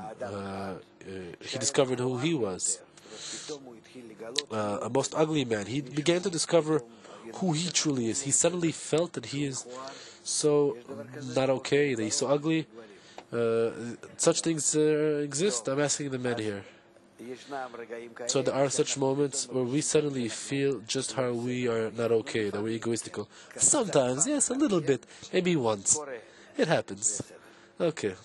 He discovered who he was. A most ugly man. He began to discover who he truly is. He suddenly felt that he is so not okay, that he's so ugly. Such things exist. I'm asking the men here. So there are such moments where we suddenly feel just how we are not okay, that we're egoistical. Sometimes, yes, a little bit, maybe once. It happens. Okay.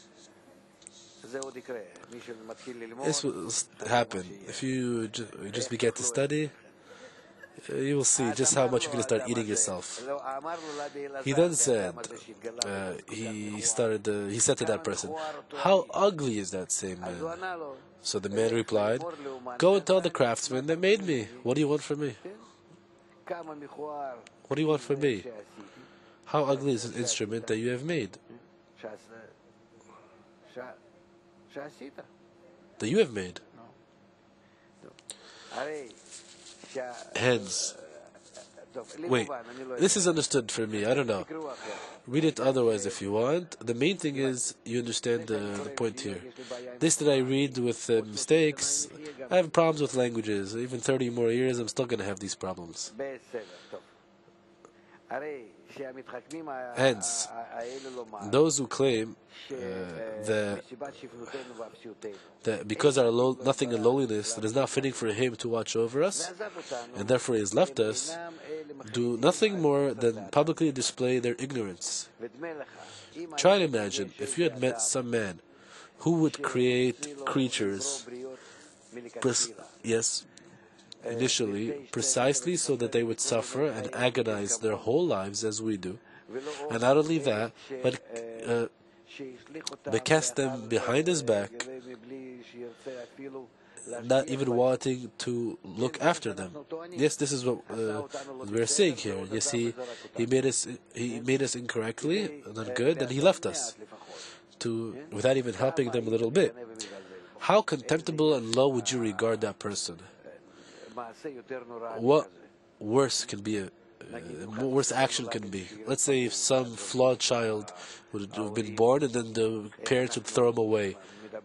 This will happen. If you just begin to study, you will see just how much you're going to start eating yourself. He then said, he said to that person, "How ugly is that same man?" So the man replied, "Go and tell the craftsman that made me. What do you want from me? What do you want from me? How ugly is this instrument that you have made? That you have made." Hence, wait, this is understood for me, I don't know. Read it otherwise if you want. The main thing is you understand the point here. This that I read with mistakes, I have problems with languages. Even 30 more years, I'm still going to have these problems. Hence, those who claim that because our nothing in lowliness, that is not fitting for Him to watch over us, and therefore He has left us, do nothing more than publicly display their ignorance. Try to imagine if you had met some man who would create creatures, initially, precisely so that they would suffer and agonize their whole lives as we do. And not only that, but cast them behind his back, not even wanting to look after them. Yes, this is what we're saying here. You see, he made us incorrectly, not good, and he left us without even helping them a little bit. How contemptible and low would you regard that person? What worse action can be? Let's say if some flawed child would have been born and then the parents would throw him away.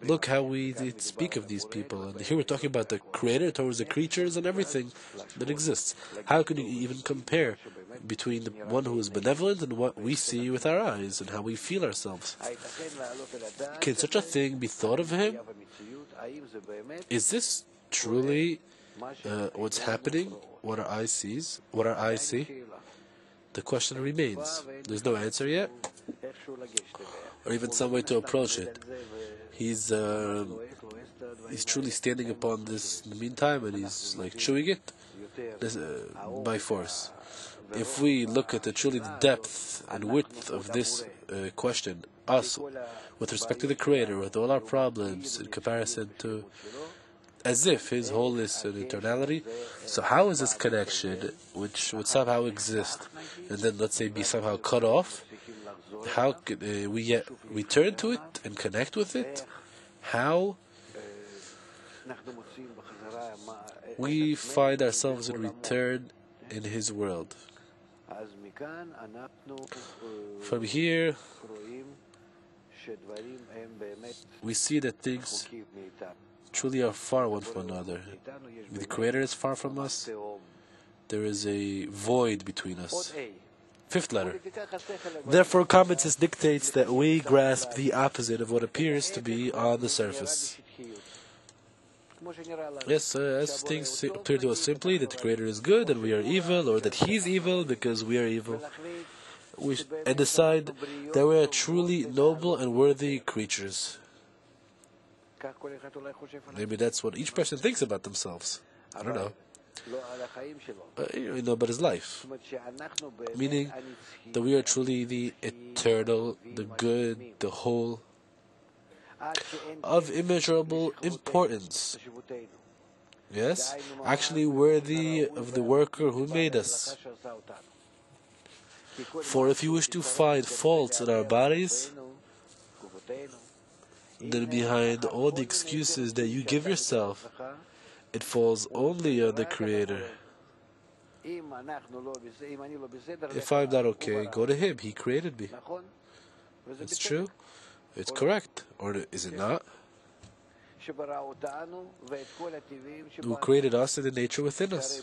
Look how we speak of these people. And here we're talking about the Creator towards the creatures and everything that exists. How can you even compare between the one who is benevolent and what we see with our eyes and how we feel ourselves? Can such a thing be thought of Him? Is this truly what's happening? What our eyes see? The question remains. There's no answer yet, or even some way to approach it. He's truly standing upon this in the meantime, and he's like chewing it by force. If we look at the depth and width of this question, us, with respect to the Creator, with all our problems in comparison to, as if His wholeness and eternality, so how is this connection, which would somehow exist, and then let's say be somehow cut off? How could we yet return to it and connect with it? How we find ourselves in return in His world. From here, we see that things truly are far one from another. The Creator is far from us. There is a void between us. Fifth letter. Therefore, common sense dictates that we grasp the opposite of what appears to be on the surface. Yes, as things appear to us simply, that the Creator is good and we are evil, or that He's evil because we are evil, and decide that we are truly noble and worthy creatures. Maybe that's what each person thinks about themselves. I don't know. You know about his life. Meaning that we are truly the eternal, the good, the whole, of immeasurable importance. Yes? Actually worthy of the worker who made us. For if you wish to find faults in our bodies, then behind all the excuses that you give yourself, it falls only on the Creator. If I'm not okay, go to Him. He created me. It's true. It's correct. Or is it not? Who created us and the nature within us.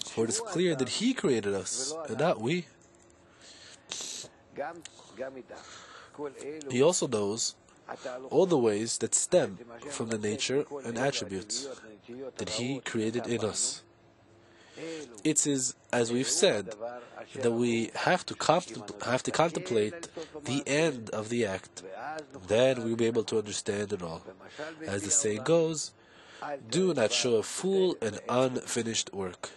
For it is clear that He created us, and not we. He also knows all the ways that stem from the nature and attributes that He created in us. It is, as we've said, that we have to contemplate the end of the act. Then we'll be able to understand it all. As the saying goes, do not show a fool an unfinished work.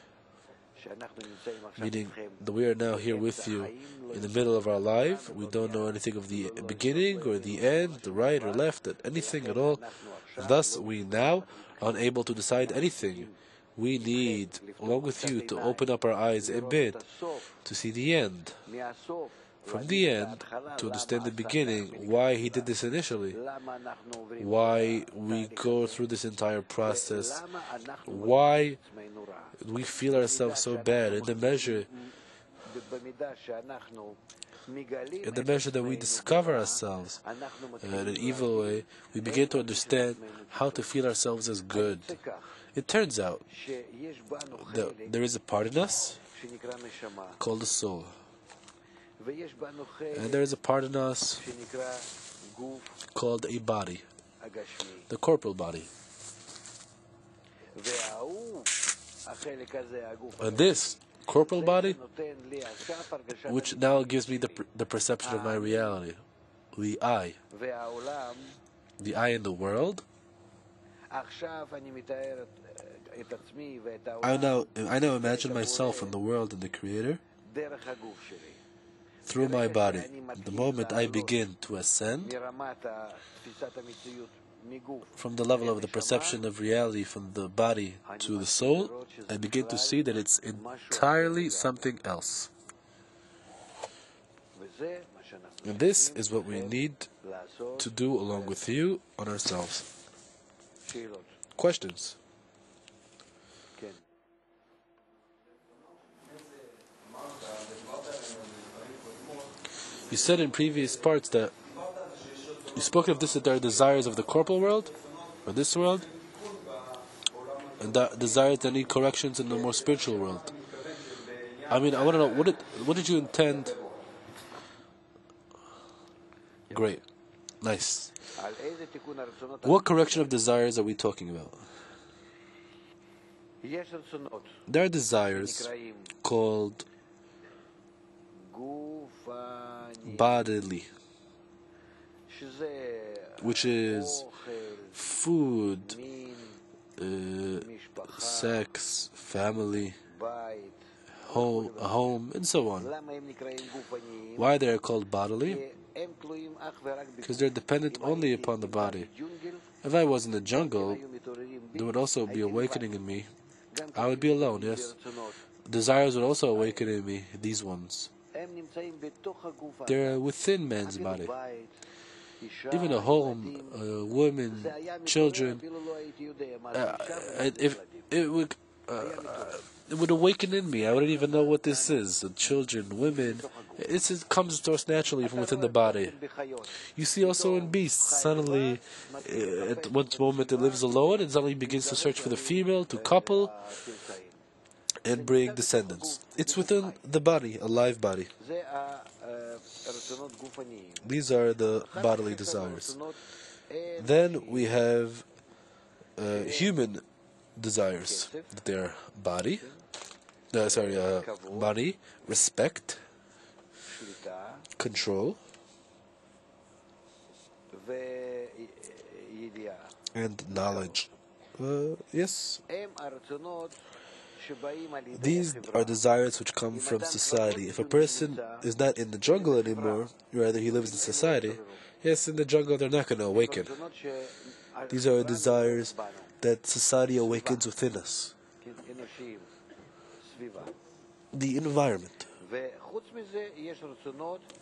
Meaning that we are now here with you in the middle of our life. We don't know anything of the beginning or the end, the right or left, anything at all. Thus, we now are unable to decide anything. We need, along with you, to open up our eyes a bit to see the end. From the end, to understand the beginning, why He did this initially, why we go through this entire process, why we feel ourselves so bad, in the measure that we discover ourselves in an evil way, we begin to understand how to feel ourselves as good. It turns out that there is a part in us called the soul. And there is a part in us called a body, the corporal body. And this corporal body, which now gives me the perception of my reality, the I in the world. I now imagine myself in the world and the Creator through my body. The moment I begin to ascend from the level of the perception of reality from the body to the soul, I begin to see that it's entirely something else. And this is what we need to do along with you on ourselves. Questions? You said in previous parts that you spoke of this, that there are desires of the corporal world, or this world, and that desires that need corrections in the more spiritual world. I want to know, what did you intend? Great. Nice. What correction of desires are we talking about? There are desires called bodily, which is food, sex, family, home, and so on. Why they are called bodily? Because they're dependent only upon the body. If I was in the jungle, there would also be awakening in me. I would be alone, yes. Desires would also awaken in me, these ones. They're within man's body. Even a home, women, children, it would awaken in me. I wouldn't even know what this is. The children, women, it comes to us naturally from within the body. You see also in beasts, suddenly, at one moment it lives alone, and suddenly begins to search for the female, to couple, and bring descendants. It's within the body, a live body. These are the bodily desires. Then we have human desires. They're body, money, respect, control, and knowledge. Yes. These are desires which come from society. If a person is not in the jungle anymore, rather he lives in society, yes, in the jungle they're not going to awaken. These are desires that society awakens within us. The environment.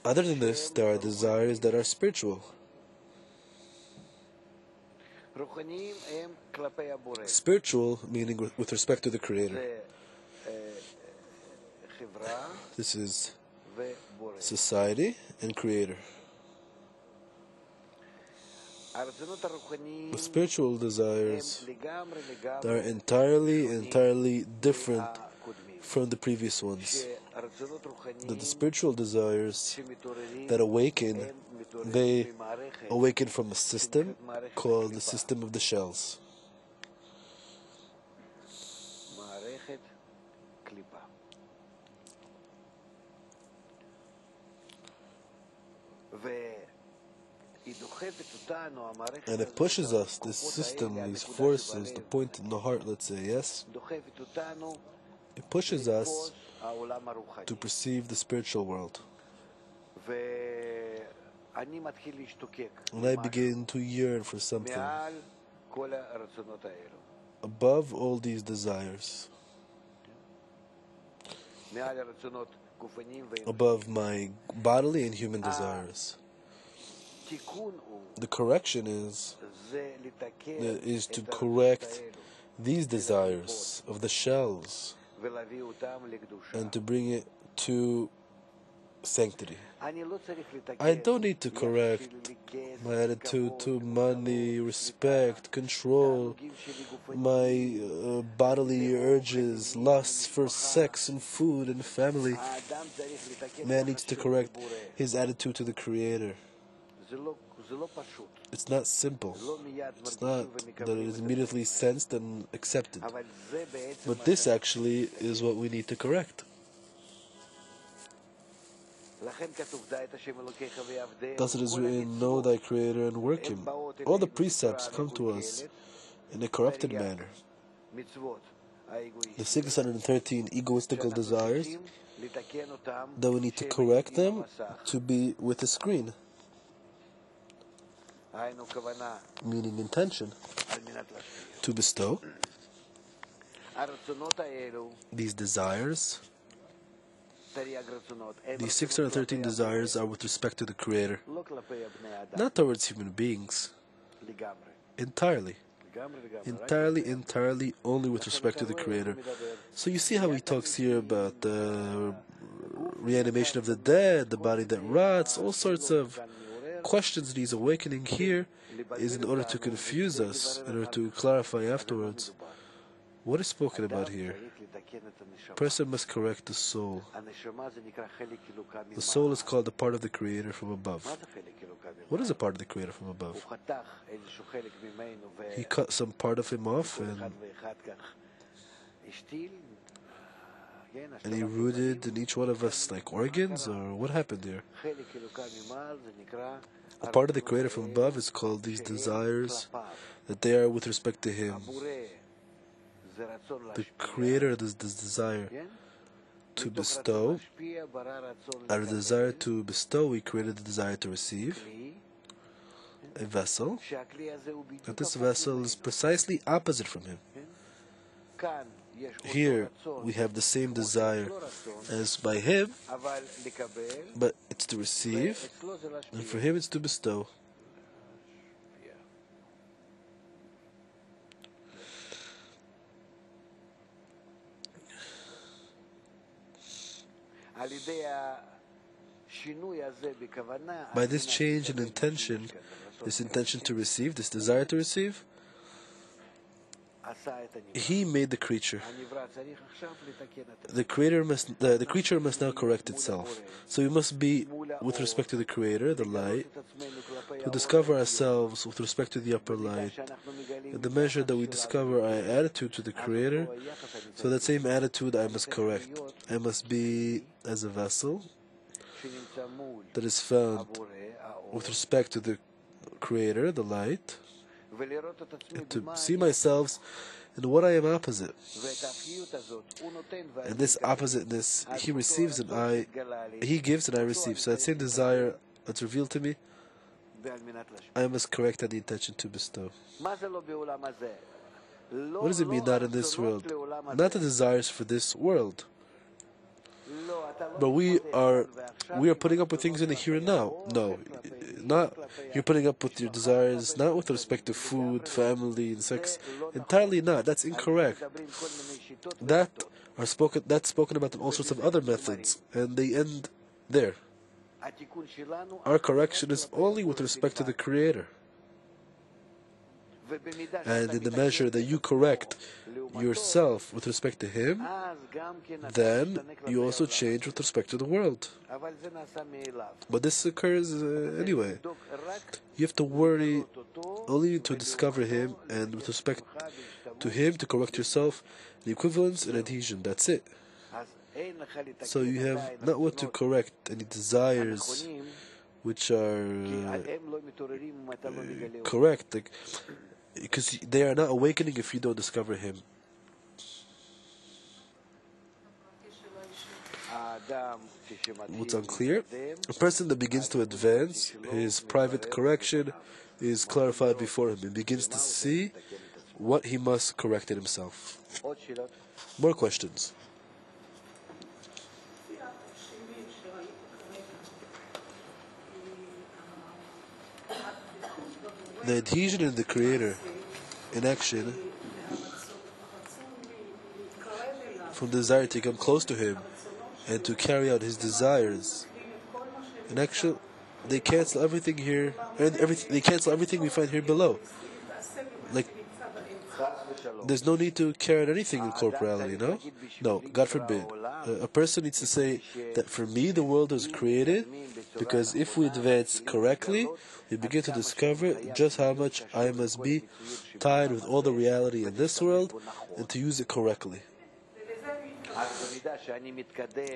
Other than this, there are desires that are spiritual. Spiritual, meaning with respect to the Creator. This is society and Creator. The spiritual desires that are entirely different from the previous ones. That the spiritual desires that awaken, they awaken from a system called the system of the shells. And it pushes us, this system, these forces, the point in the heart, let's say, yes? It pushes us to perceive the spiritual world. And I begin to yearn for something above all these desires, above my bodily and human desires. The correction is to correct these desires of the shells and to bring it to sanctity. I don't need to correct my attitude to money, respect, control, my bodily urges, lusts for sex and food and family. Man needs to correct his attitude to the Creator. It's not simple. It's not that it is immediately sensed and accepted. But this actually is what we need to correct. Thus it is written, know thy Creator and work Him. All the precepts come to us in a corrupted manner. The 613 egoistical desires, that we need to correct them to be with a screen. Meaning intention, to bestow. These desires, these 613 desires are with respect to the Creator, not towards human beings, entirely, only with respect to the Creator. So you see how he talks here about the reanimation of the dead, the body that rots, all sorts of questions that he's awakening here is in order to confuse us, in order to clarify afterwards. What is spoken about here? A person must correct the soul. The soul is called a part of the Creator from above. What is a part of the Creator from above? He cut some part of him off and he rooted in each one of us like organs, or what happened there? A part of the Creator from above is called these desires, that they are with respect to Him. The Creator is this desire to bestow. Out of the desire to bestow, we created the desire to receive, a vessel, and this vessel is precisely opposite from Him. Here we have the same desire as by Him, but it's to receive, and for Him it's to bestow. By this change in intention, this intention to receive, this desire to receive, He made the creature. The creature must now correct itself. So we must be, with respect to the Creator, the light, to discover ourselves with respect to the upper light. In the measure that we discover our attitude to the Creator, so that same attitude I must correct. I must be as a vessel that is found with respect to the Creator, the light, and to see myself in what I am opposite. And this oppositeness, He receives and He gives and I receive. So that same desire that's revealed to me, I must correct the intention to bestow. What does it mean, not in this world? Not the desires for this world. But we are putting up with things in the here and now. No, not you're putting up with your desires, not with respect to food, family, and sex. Entirely not. That's incorrect. That's spoken about in all sorts of other methods, and they end there. Our correction is only with respect to the Creator. And in the measure that you correct yourself with respect to Him, then you also change with respect to the world. But this occurs anyway. You have to worry only to discover Him, and with respect to Him, to correct yourself, the equivalence and adhesion. That's it. So you have not what to correct, any desires which are correct, like, because they are not awakening if you don't discover Him. What's unclear? A person that begins to advance, his private correction is clarified before him. He begins to see what he must correct in himself. More questions? The adhesion in the Creator in action from desire to come close to Him and to carry out His desires. In action, they cancel everything here, and they cancel everything we find here below. Like, there's no need to carry out anything in corporality, no? No, God forbid. A person needs to say that for me the world was created, because if we advance correctly, we begin to discover just how much I must be tied with all the reality in this world and to use it correctly.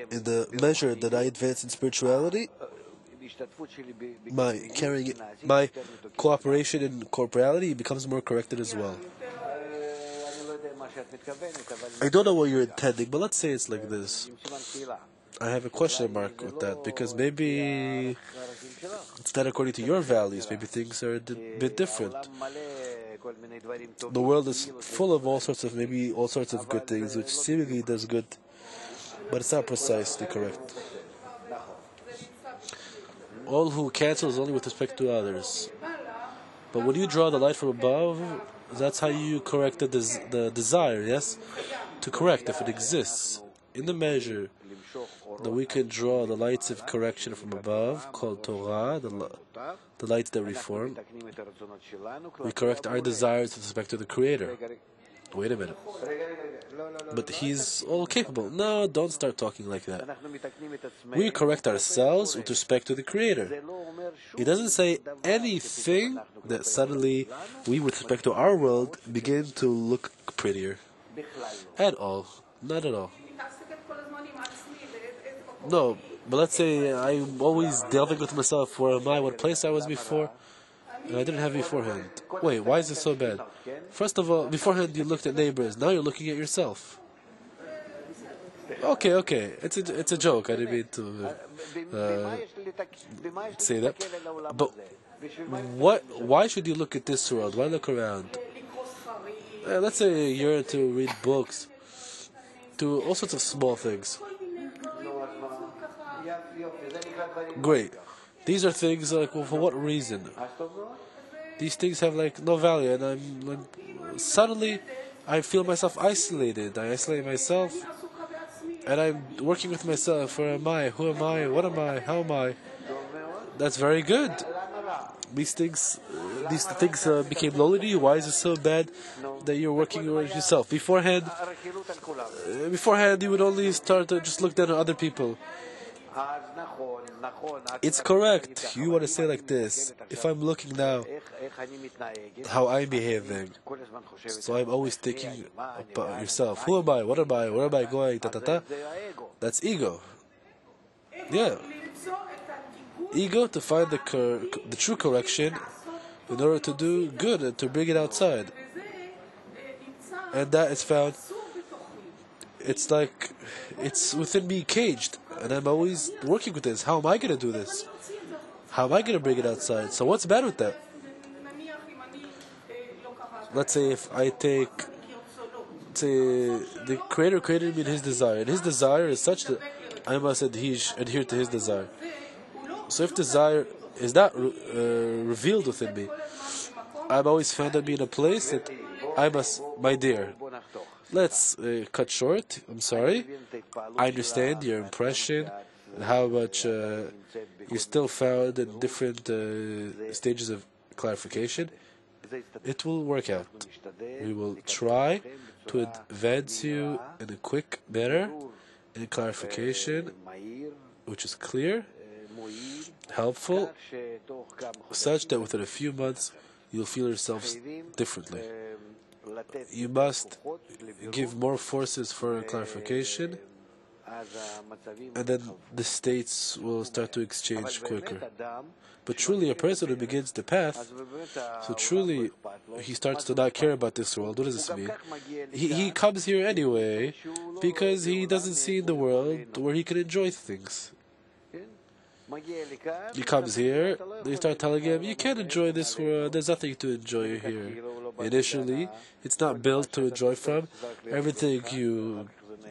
In the measure that I advance in spirituality, my cooperation in corporality becomes more corrected as well. I don't know what you're intending, but let's say it's like this. I have a question mark with that, because maybe it's not according to your values. Maybe things are a bit different. The world is full of all sorts of good things, which seemingly does good, but it's not precisely correct. All who cancel is only with respect to others. But when you draw the light from above, that's how you correct the desire, yes? To correct, if it exists. In the measure that we can draw the lights of correction from above, called Torah, the lights that reform, we correct our desires with respect to the Creator. Wait a minute. But He's all capable. No, don't start talking like that. We correct ourselves with respect to the Creator. It doesn't say anything that suddenly we, with respect to our world, begin to look prettier. At all. Not at all. No, but let's say I'm always delving with myself. Where am I? What place I was before? And I didn't have beforehand. Wait, why is it so bad? First of all, beforehand you looked at neighbors. Now you're looking at yourself. Okay. It's a joke. I didn't mean to say that. But why should you look at this world? Why look around? Let's say you're to read books, to all sorts of small things. Great. These are things like, well, for what reason? These things have like no value, and I'm like, suddenly I feel myself isolated. I isolate myself, and I'm working with myself. Where am I? Who am I? What am I? How am I? That's very good. These things became lonely to you. Why is it so bad that you're working with yourself? Beforehand, you would only start to just look down at other people. It's correct. You want to say like this: if I'm looking now how I'm behaving, so I'm always thinking about yourself. Who am I? What am I? Where am I going? That's ego. Yeah. Ego to find the true correction in order to do good and to bring it outside. And that is found, it's like, it's within me caged. And I'm always working with this. How am I going to do this? How am I going to bring it outside? So what's bad with that? Let's say if I the Creator created me in His desire. And His desire is such that I must adhere to His desire. So if desire is not revealed within me, I'm always found to be in a place that I must, my dear, let's cut short. I'm sorry. I understand your impression and how much you're still found in different stages of clarification. it will work out. We will try to advance you in a quick manner, in clarification, which is clear, helpful, such that within a few months you'll feel yourselves differently. You must give more forces for clarification, and then the states will start to exchange quicker. But truly, a person who begins the path, so truly he starts to not care about this world. What does this mean? He comes here anyway because he doesn't see in the world where he can enjoy things. He comes here, they start telling him, you can't enjoy this world, there's nothing to enjoy here. Initially, it's not built to enjoy from. Everything you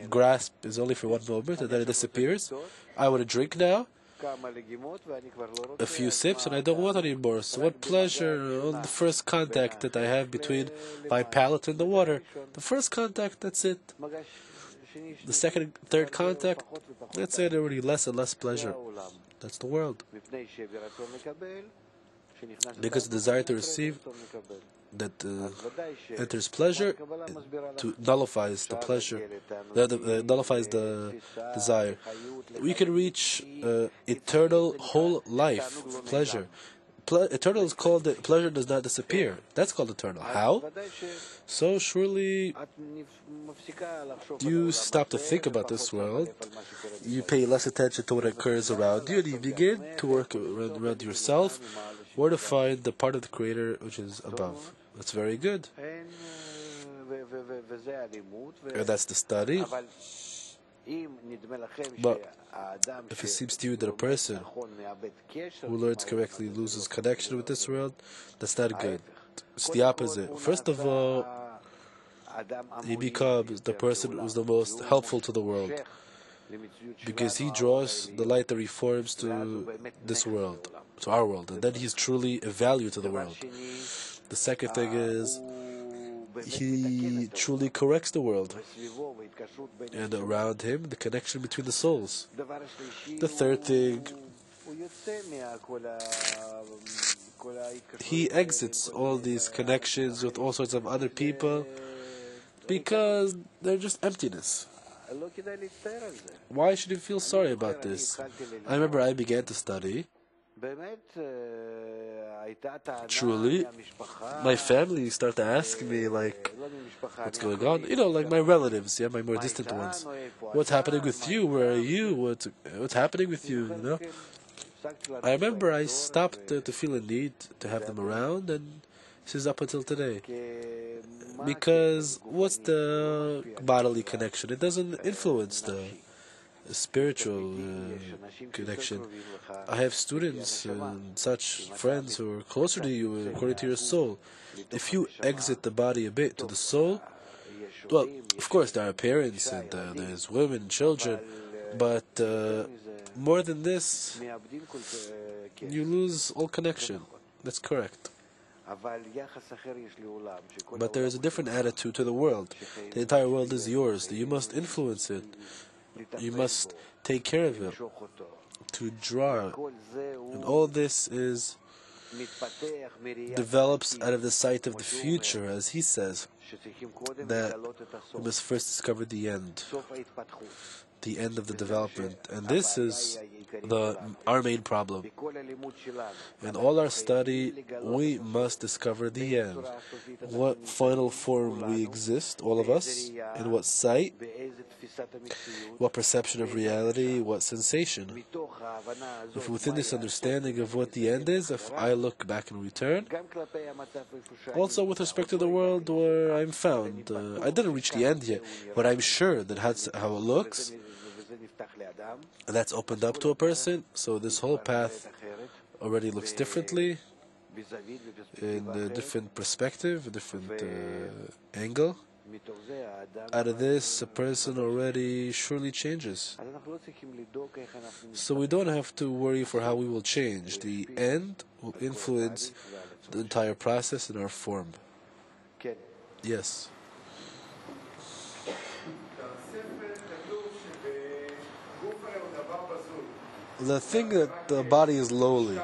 grasp is only for one moment and then it disappears. I want to drink now, a few sips, and I don't want any more. So what pleasure on the first contact that I have between my palate and the water. The first contact, that's it. The second, third contact, that's it, already less and less pleasure. That's the world. Because the desire to receive that enters pleasure, to nullifies the pleasure, nullifies the desire. We can reach eternal whole life of pleasure. Eternal is called that pleasure does not disappear. That's called eternal. How? So surely you stop to think about this world, you pay less attention to what occurs around you, and you begin to work around yourself, where to find the part of the Creator which is above. That's very good. And that's the study. But if it seems to you that a person who learns correctly loses connection with this world, that's not good. It's the opposite. First of all, he becomes the person who's the most helpful to the world, because he draws the light that reforms to this world, to our world, and then he's truly a value to the world. The second thing is, he truly corrects the world, and around him the connection between the souls. The third thing, he exits all these connections with all sorts of other people because they're just emptiness. Why should he feel sorry about this? I remember I began to study. Truly, my family started to ask me, like, what's going on? You know, like my relatives, my more distant ones. What's happening with you? Where are you? What's happening with you? You know? I remember I stopped to feel a need to have them around, and this is up until today. Because what's the bodily connection? It doesn't influence the spiritual connection. I have students and such friends who are closer to you according to your soul. If you exit the body a bit to the soul, well, of course there are parents and there's women and children, but more than this, you lose all connection. That's correct. But there is a different attitude to the world. The entire world is yours. You must influence it. You must take care of it, to draw it. And all this develops out of the sight of the future, as he says, that we must first discover the end of the development. And this is our main problem. In all our study, we must discover the end. What final form we exist, all of us, in what sight, what perception of reality, what sensation. If within this understanding of what the end is, if I look back and return, also with respect to the world where I'm found, I didn't reach the end yet, but I'm sure that that's how it looks, and that's opened up to a person, so this whole path already looks differently, in a different perspective, a different angle. Out of this, a person already surely changes. So we don't have to worry for how we will change. The end will influence the entire process in our form. Yes. The thing that the body is lowly,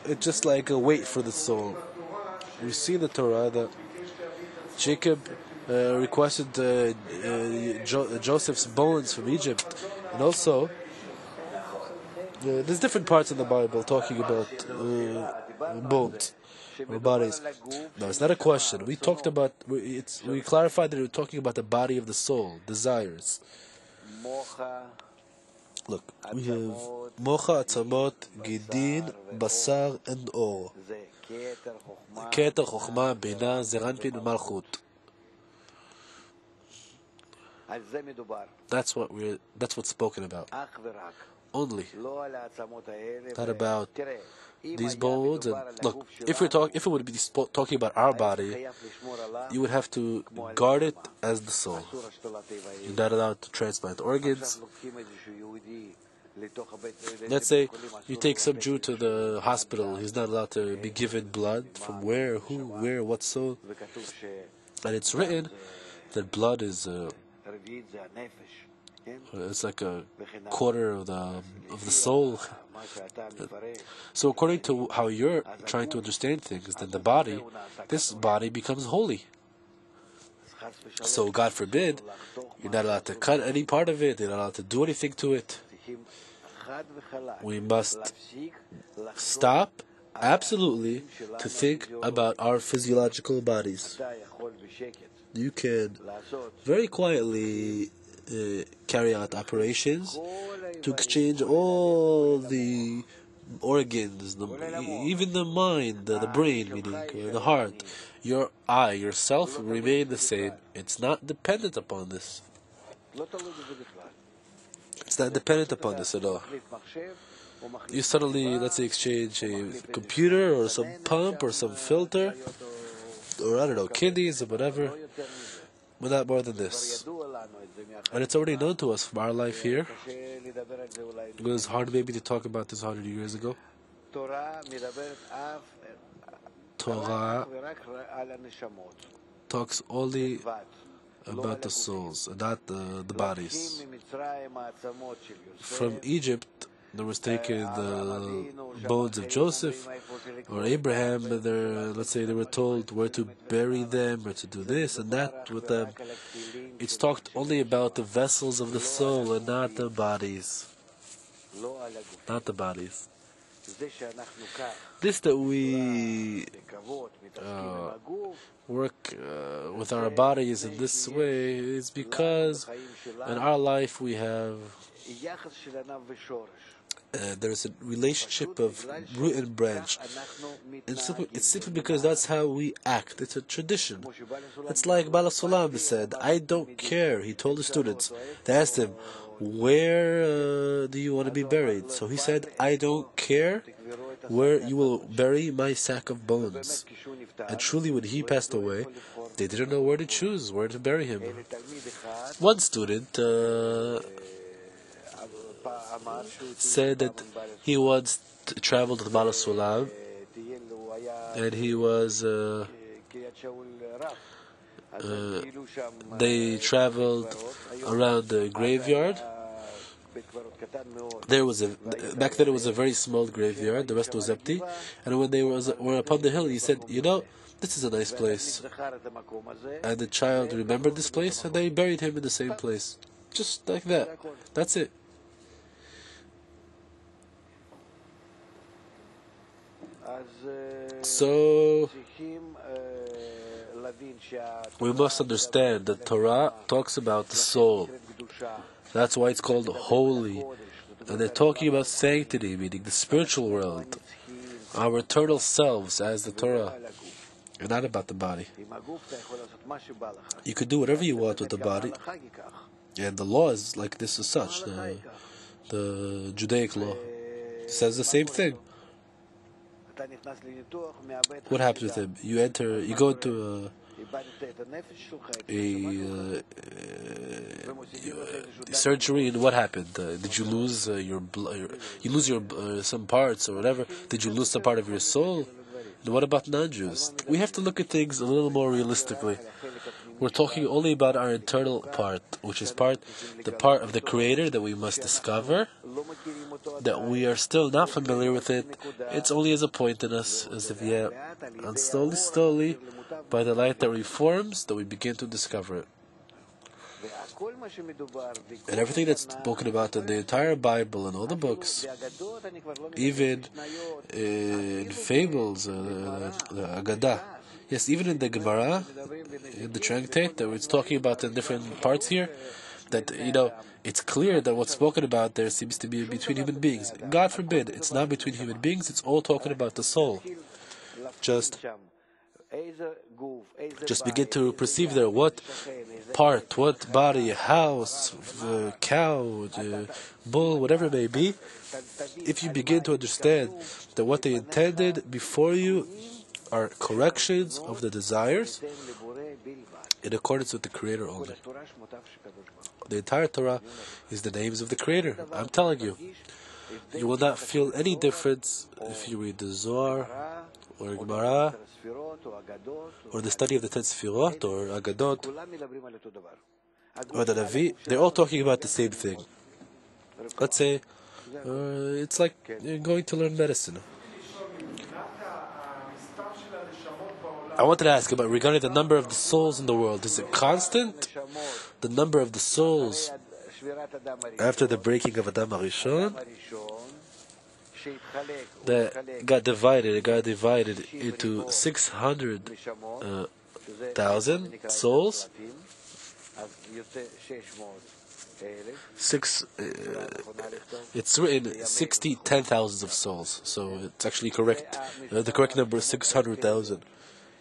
it's just like a weight for the soul. we see in the Torah that Jacob requested Joseph's bones from Egypt, and also there's different parts in the Bible talking about bones or bodies. No, it's not a question. We clarified that we're talking about the body of the soul, desires. Look, we have mocha, atzamot, gidin, basar, and or. Keter, chokhmah, binah, zeranpin, and malchut. That's what's spoken about. Only. Not about these bones. And look, if it would be talking about our body, you would have to guard it as the soul. You're not allowed to transplant organs. Let's say you take some Jew to the hospital. He's not allowed to be given blood from where, who, where, what soul. And it's written that blood is it's like a quarter of the soul. So according to how you're trying to understand things, then this body becomes holy. So God forbid, you're not allowed to cut any part of it, you're not allowed to do anything to it. We must stop absolutely to think about our physiological bodies. You can very quietly carry out operations to exchange all the organs, even the mind, the brain, meaning the heart, your eye, yourself remain the same. It's not dependent upon this. It's not dependent upon this at all. You suddenly, let's say, exchange a computer or some pump or some filter, or I don't know, kidneys or whatever, but not more than this. And it's already known to us from our life here. It was hard maybe to talk about this 100 years ago. Torah talks only about the souls and not the bodies. From Egypt, there was taken the bones of Joseph or Abraham, and let's say they were told where to bury them or to do this and that with them. It's talked only about the vessels of the soul and not the bodies. Not the bodies. This that we work with our bodies in this way is because in our life we have there's a relationship of root and branch. It's simply because that's how we act. It's a tradition. It's like Bala Sulam said, I don't care. He told the students, they asked him, where do you want to be buried? So he said, I don't care where you will bury my sack of bones. And truly when he passed away, they didn't know where to choose, where to bury him. One student said that he once traveled to Bala Sulam, and he was they traveled around the graveyard. Back then it was a very small graveyard, the rest was empty, and when they were upon the hill, he said, this is a nice place. And the child remembered this place, and they buried him in the same place. Just like that. That's it. So we must understand that Torah talks about the soul. That's why it's called holy. And they're talking about sanctity, meaning the spiritual world, our eternal selves as the Torah, and not about the body. You could do whatever you want with the body, and the law is like this as such. The Judaic law says the same thing. What happens with him? You go into a surgery, and what happened? Did you lose your blood? You lose your some parts or whatever? Did you lose some part of your soul? And what about non-Jews? We have to look at things a little more realistically. We're talking only about our internal part, which is the part of the Creator that we must discover, that we are still not familiar with it, it's only as a point in us, as if and slowly, by the light that reforms, that we begin to discover it. And everything that's spoken about in the entire Bible and all the books, even in fables, the Agadah, yes, even in the Gemara, in the tractate that it's talking about in different parts here, that, it's clear that what's spoken about there seems to be between human beings. God forbid, it's not between human beings, it's all talking about the soul. Just begin to perceive there what part, what body, house, cow, bull, whatever it may be. If you begin to understand that what they intended before you are corrections of the desires in accordance with the Creator only. The entire Torah is the names of the Creator. I'm telling you, you will not feel any difference if you read the Zohar or Gemara or the study of the 10 Sefirot or Agadot or the Navi. They're all talking about the same thing. Let's say it's like you're going to learn medicine. I wanted to ask about regarding the number of the souls in the world. Is it constant? The number of the souls after the breaking of Adam HaRishon that got divided. It got divided into 600,000 souls. It's written 10,000 of souls. So it's actually correct. The correct number is 600,000.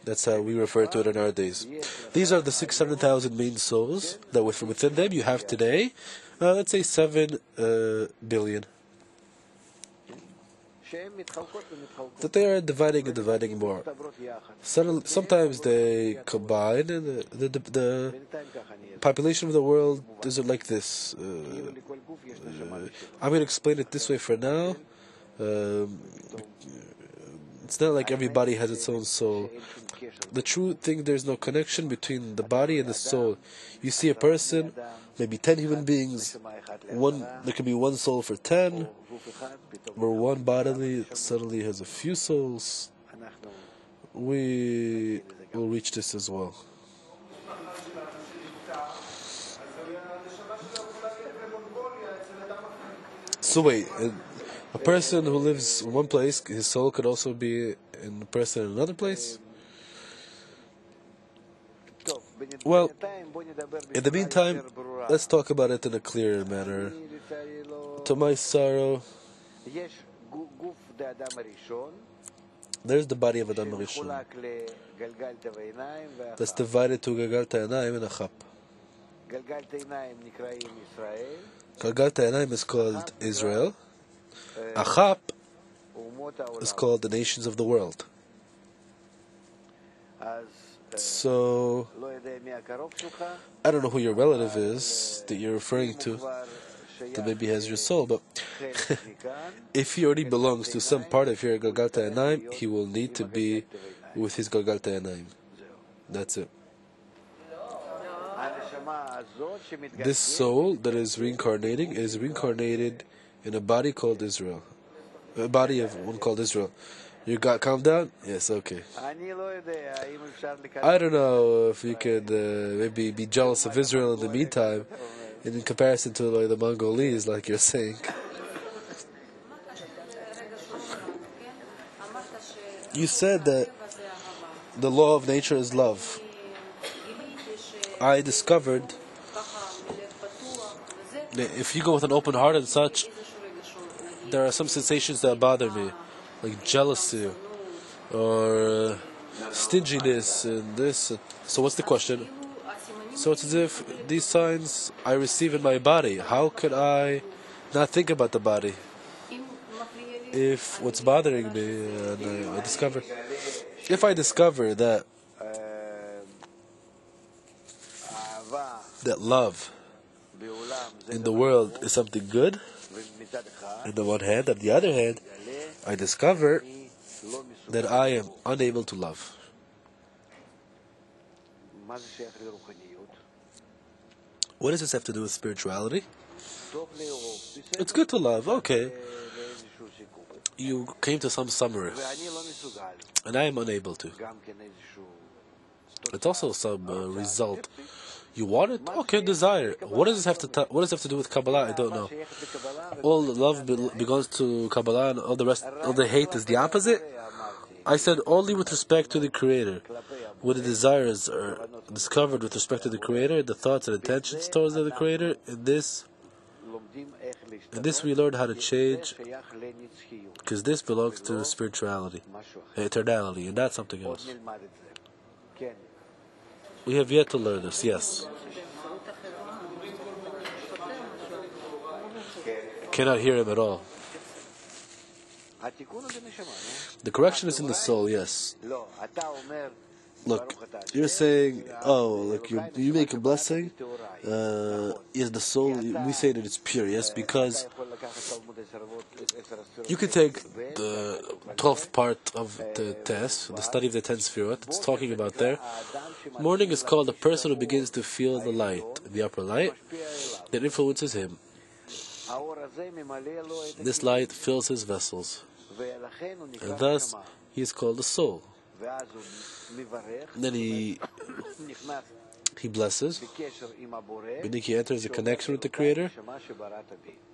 That's how we refer to it in our days. These are the 600,000 main souls that within them you have today, let's say 7 billion. That they are dividing and dividing more. Sometimes they combine, and the population of the world isn't like this. I'm going to explain it this way for now. It's not like everybody has its own soul. The true thing, there's no connection between the body and the soul. You see a person, maybe 10 human beings, there can be one soul for 10, or one bodily suddenly has a few souls. We will reach this as well. So wait, a person who lives in one place, his soul could also be in a person in another place? Well, in the meantime, let's talk about it in a clearer manner. To my sorrow, there's the body of Adam HaRishon that's divided to Galgal Ta'anayim and Achap. Galgal Ta'anayim is called Israel. Achap is called the nations of the world. So, I don't know who your relative is that you're referring to, that maybe has your soul, but if he already belongs to some part of your Galgal Ta'anayim, he will need to be with his Galgal Ta'anayim. That's it. This soul that is reincarnated in a body called Israel. A body of one called Israel. You got calm down? Yes, okay. I don't know if you could maybe be jealous of Israel in the meantime, in comparison to like the Mongolese, like you're saying. You said that the law of nature is love. I discovered that if you go with an open heart and such, there are some sensations that bother me, like jealousy or stinginess and this. So what's the question? So it's as if these signs I receive in my body. How could I not think about the body if what's bothering me, and I discover, if I discover that love in the world is something good, on the one hand, on the other hand, I discover that I am unable to love. What does this have to do with spirituality? It's good to love, okay. You came to some summary, and I am unable to. It's also some result. You want it? Okay, desire. What does this have to what does it have to do with Kabbalah? I don't know. All love belongs to Kabbalah, and all the rest, all the hate is the opposite. I said only with respect to the Creator. When the desires are discovered with respect to the Creator, the thoughts and intentions towards the Creator, in this we learn how to change, because this belongs to spirituality, eternality, and not something else. We have yet to learn this, yes. Cannot hear him at all. The correction is in the soul, yes. Look, you're saying, look, you make a blessing, yes, the soul, we say that it's pure, yes, because you can take the 12th part of the test, the study of the 10 Sefirot, it's talking about there. Morning is called a person who begins to feel the light, the upper light, that influences him. This light fills his vessels, and thus he is called the soul. And then he blesses, meaning he enters a connection with the Creator.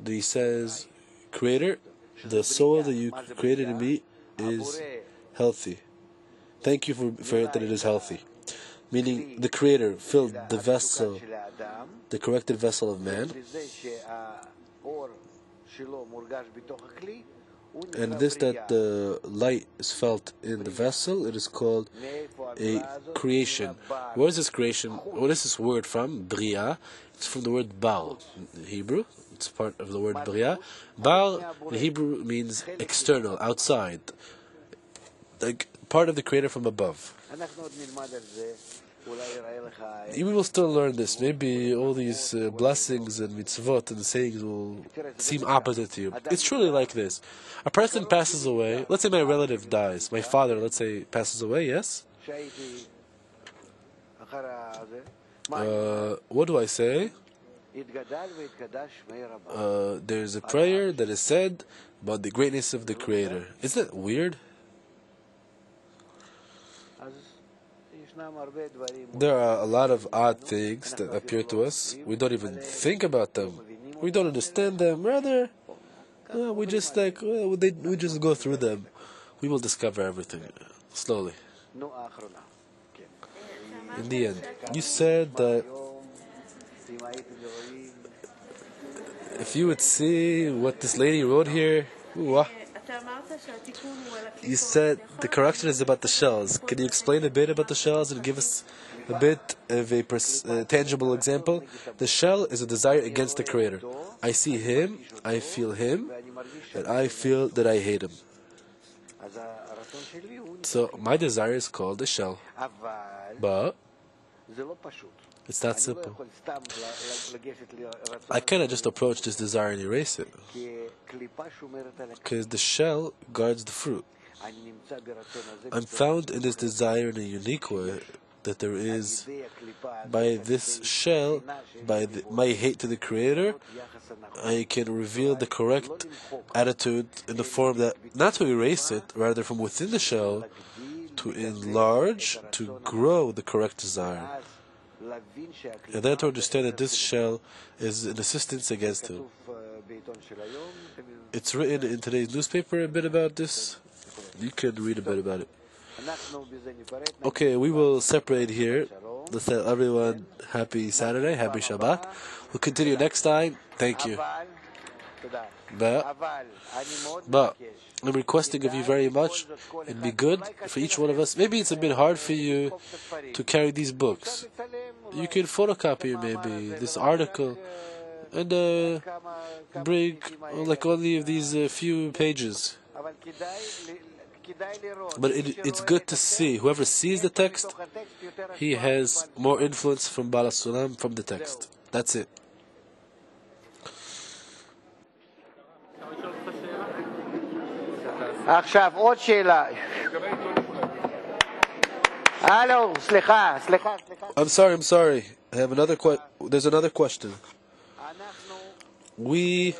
He says, Creator, the soul that you created in me is healthy. Thank you for it that it is healthy. Meaning the Creator filled the vessel, the corrected vessel of man, and this that the light is felt in the vessel, it is called a creation. Where is this creation? Where is this word from? Bria. It's from the word Baal in Hebrew. It's part of the word Bria. Baal in Hebrew means external, outside, like part of the Creator from above. We will still learn this. Maybe all these blessings and mitzvot and sayings will seem opposite to you. It's truly like this. A person passes away. Let's say my relative dies. My father, let's say, passes away, yes? What do I say? There's a prayer that is said about the greatness of the Creator. Isn't that weird? There are a lot of odd things that appear to us. We don't even think about them. We don't understand them. Rather, we just we just go through them. We will discover everything slowly. In the end, you said that if you would see what this lady wrote here, you said the correction is about the shells. Can you explain a bit about the shells and give us a bit of a tangible example? The shell is a desire against the Creator. I see Him, I feel Him, and I feel that I hate Him. So my desire is called the shell. But it's not simple. I cannot just approach this desire and erase it, because the shell guards the fruit. I'm found in this desire in a unique way, that there is, by this shell, by my hate to the Creator, I can reveal the correct attitude in the form that, not to erase it, rather from within the shell, to enlarge, to grow the correct desire. And then to understand that this shell is an assistance against him. It's written in today's newspaper a bit about this. You can read a bit about it. Okay, we will separate here. Let's tell everyone happy Saturday, happy Shabbat. We'll continue next time. Thank you. But I'm requesting of you very much, and be good for each one of us. Maybe it's a bit hard for you to carry these books. You can photocopy maybe this article and bring like only of these few pages. But it's good to see. Whoever sees the text, he has more influence from Baal Sulam, from the text. That's it. עכשיו עוד שאלה. הלו, סליחה. I'm sorry. I have another there's another question. In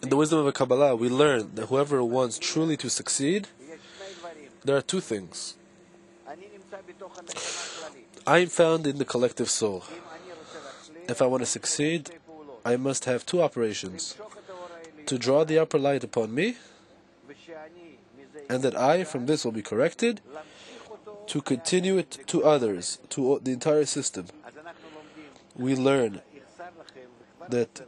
the wisdom of a Kabbalah, we learn that whoever wants truly to succeed, there are two things. I am found in the collective soul. If I want to succeed, I must have two operations: to draw the upper light upon me, and that I, from this, will be corrected, to continue it to others, to the entire system. We learn that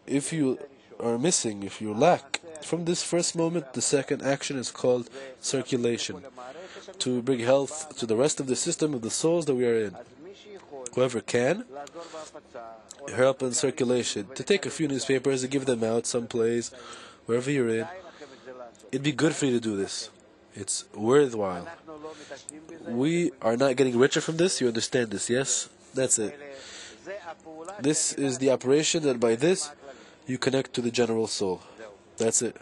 if you are missing, if you lack, from this first moment, the second action is called circulation, to bring health to the rest of the system of the souls that we are in. Whoever can, help in circulation, to take a few newspapers and give them out someplace, wherever you're in. It'd be good for you to do this. It's worthwhile. We are not getting richer from this, you understand this, yes? That's it. This is the operation that by this you connect to the general soul. That's it.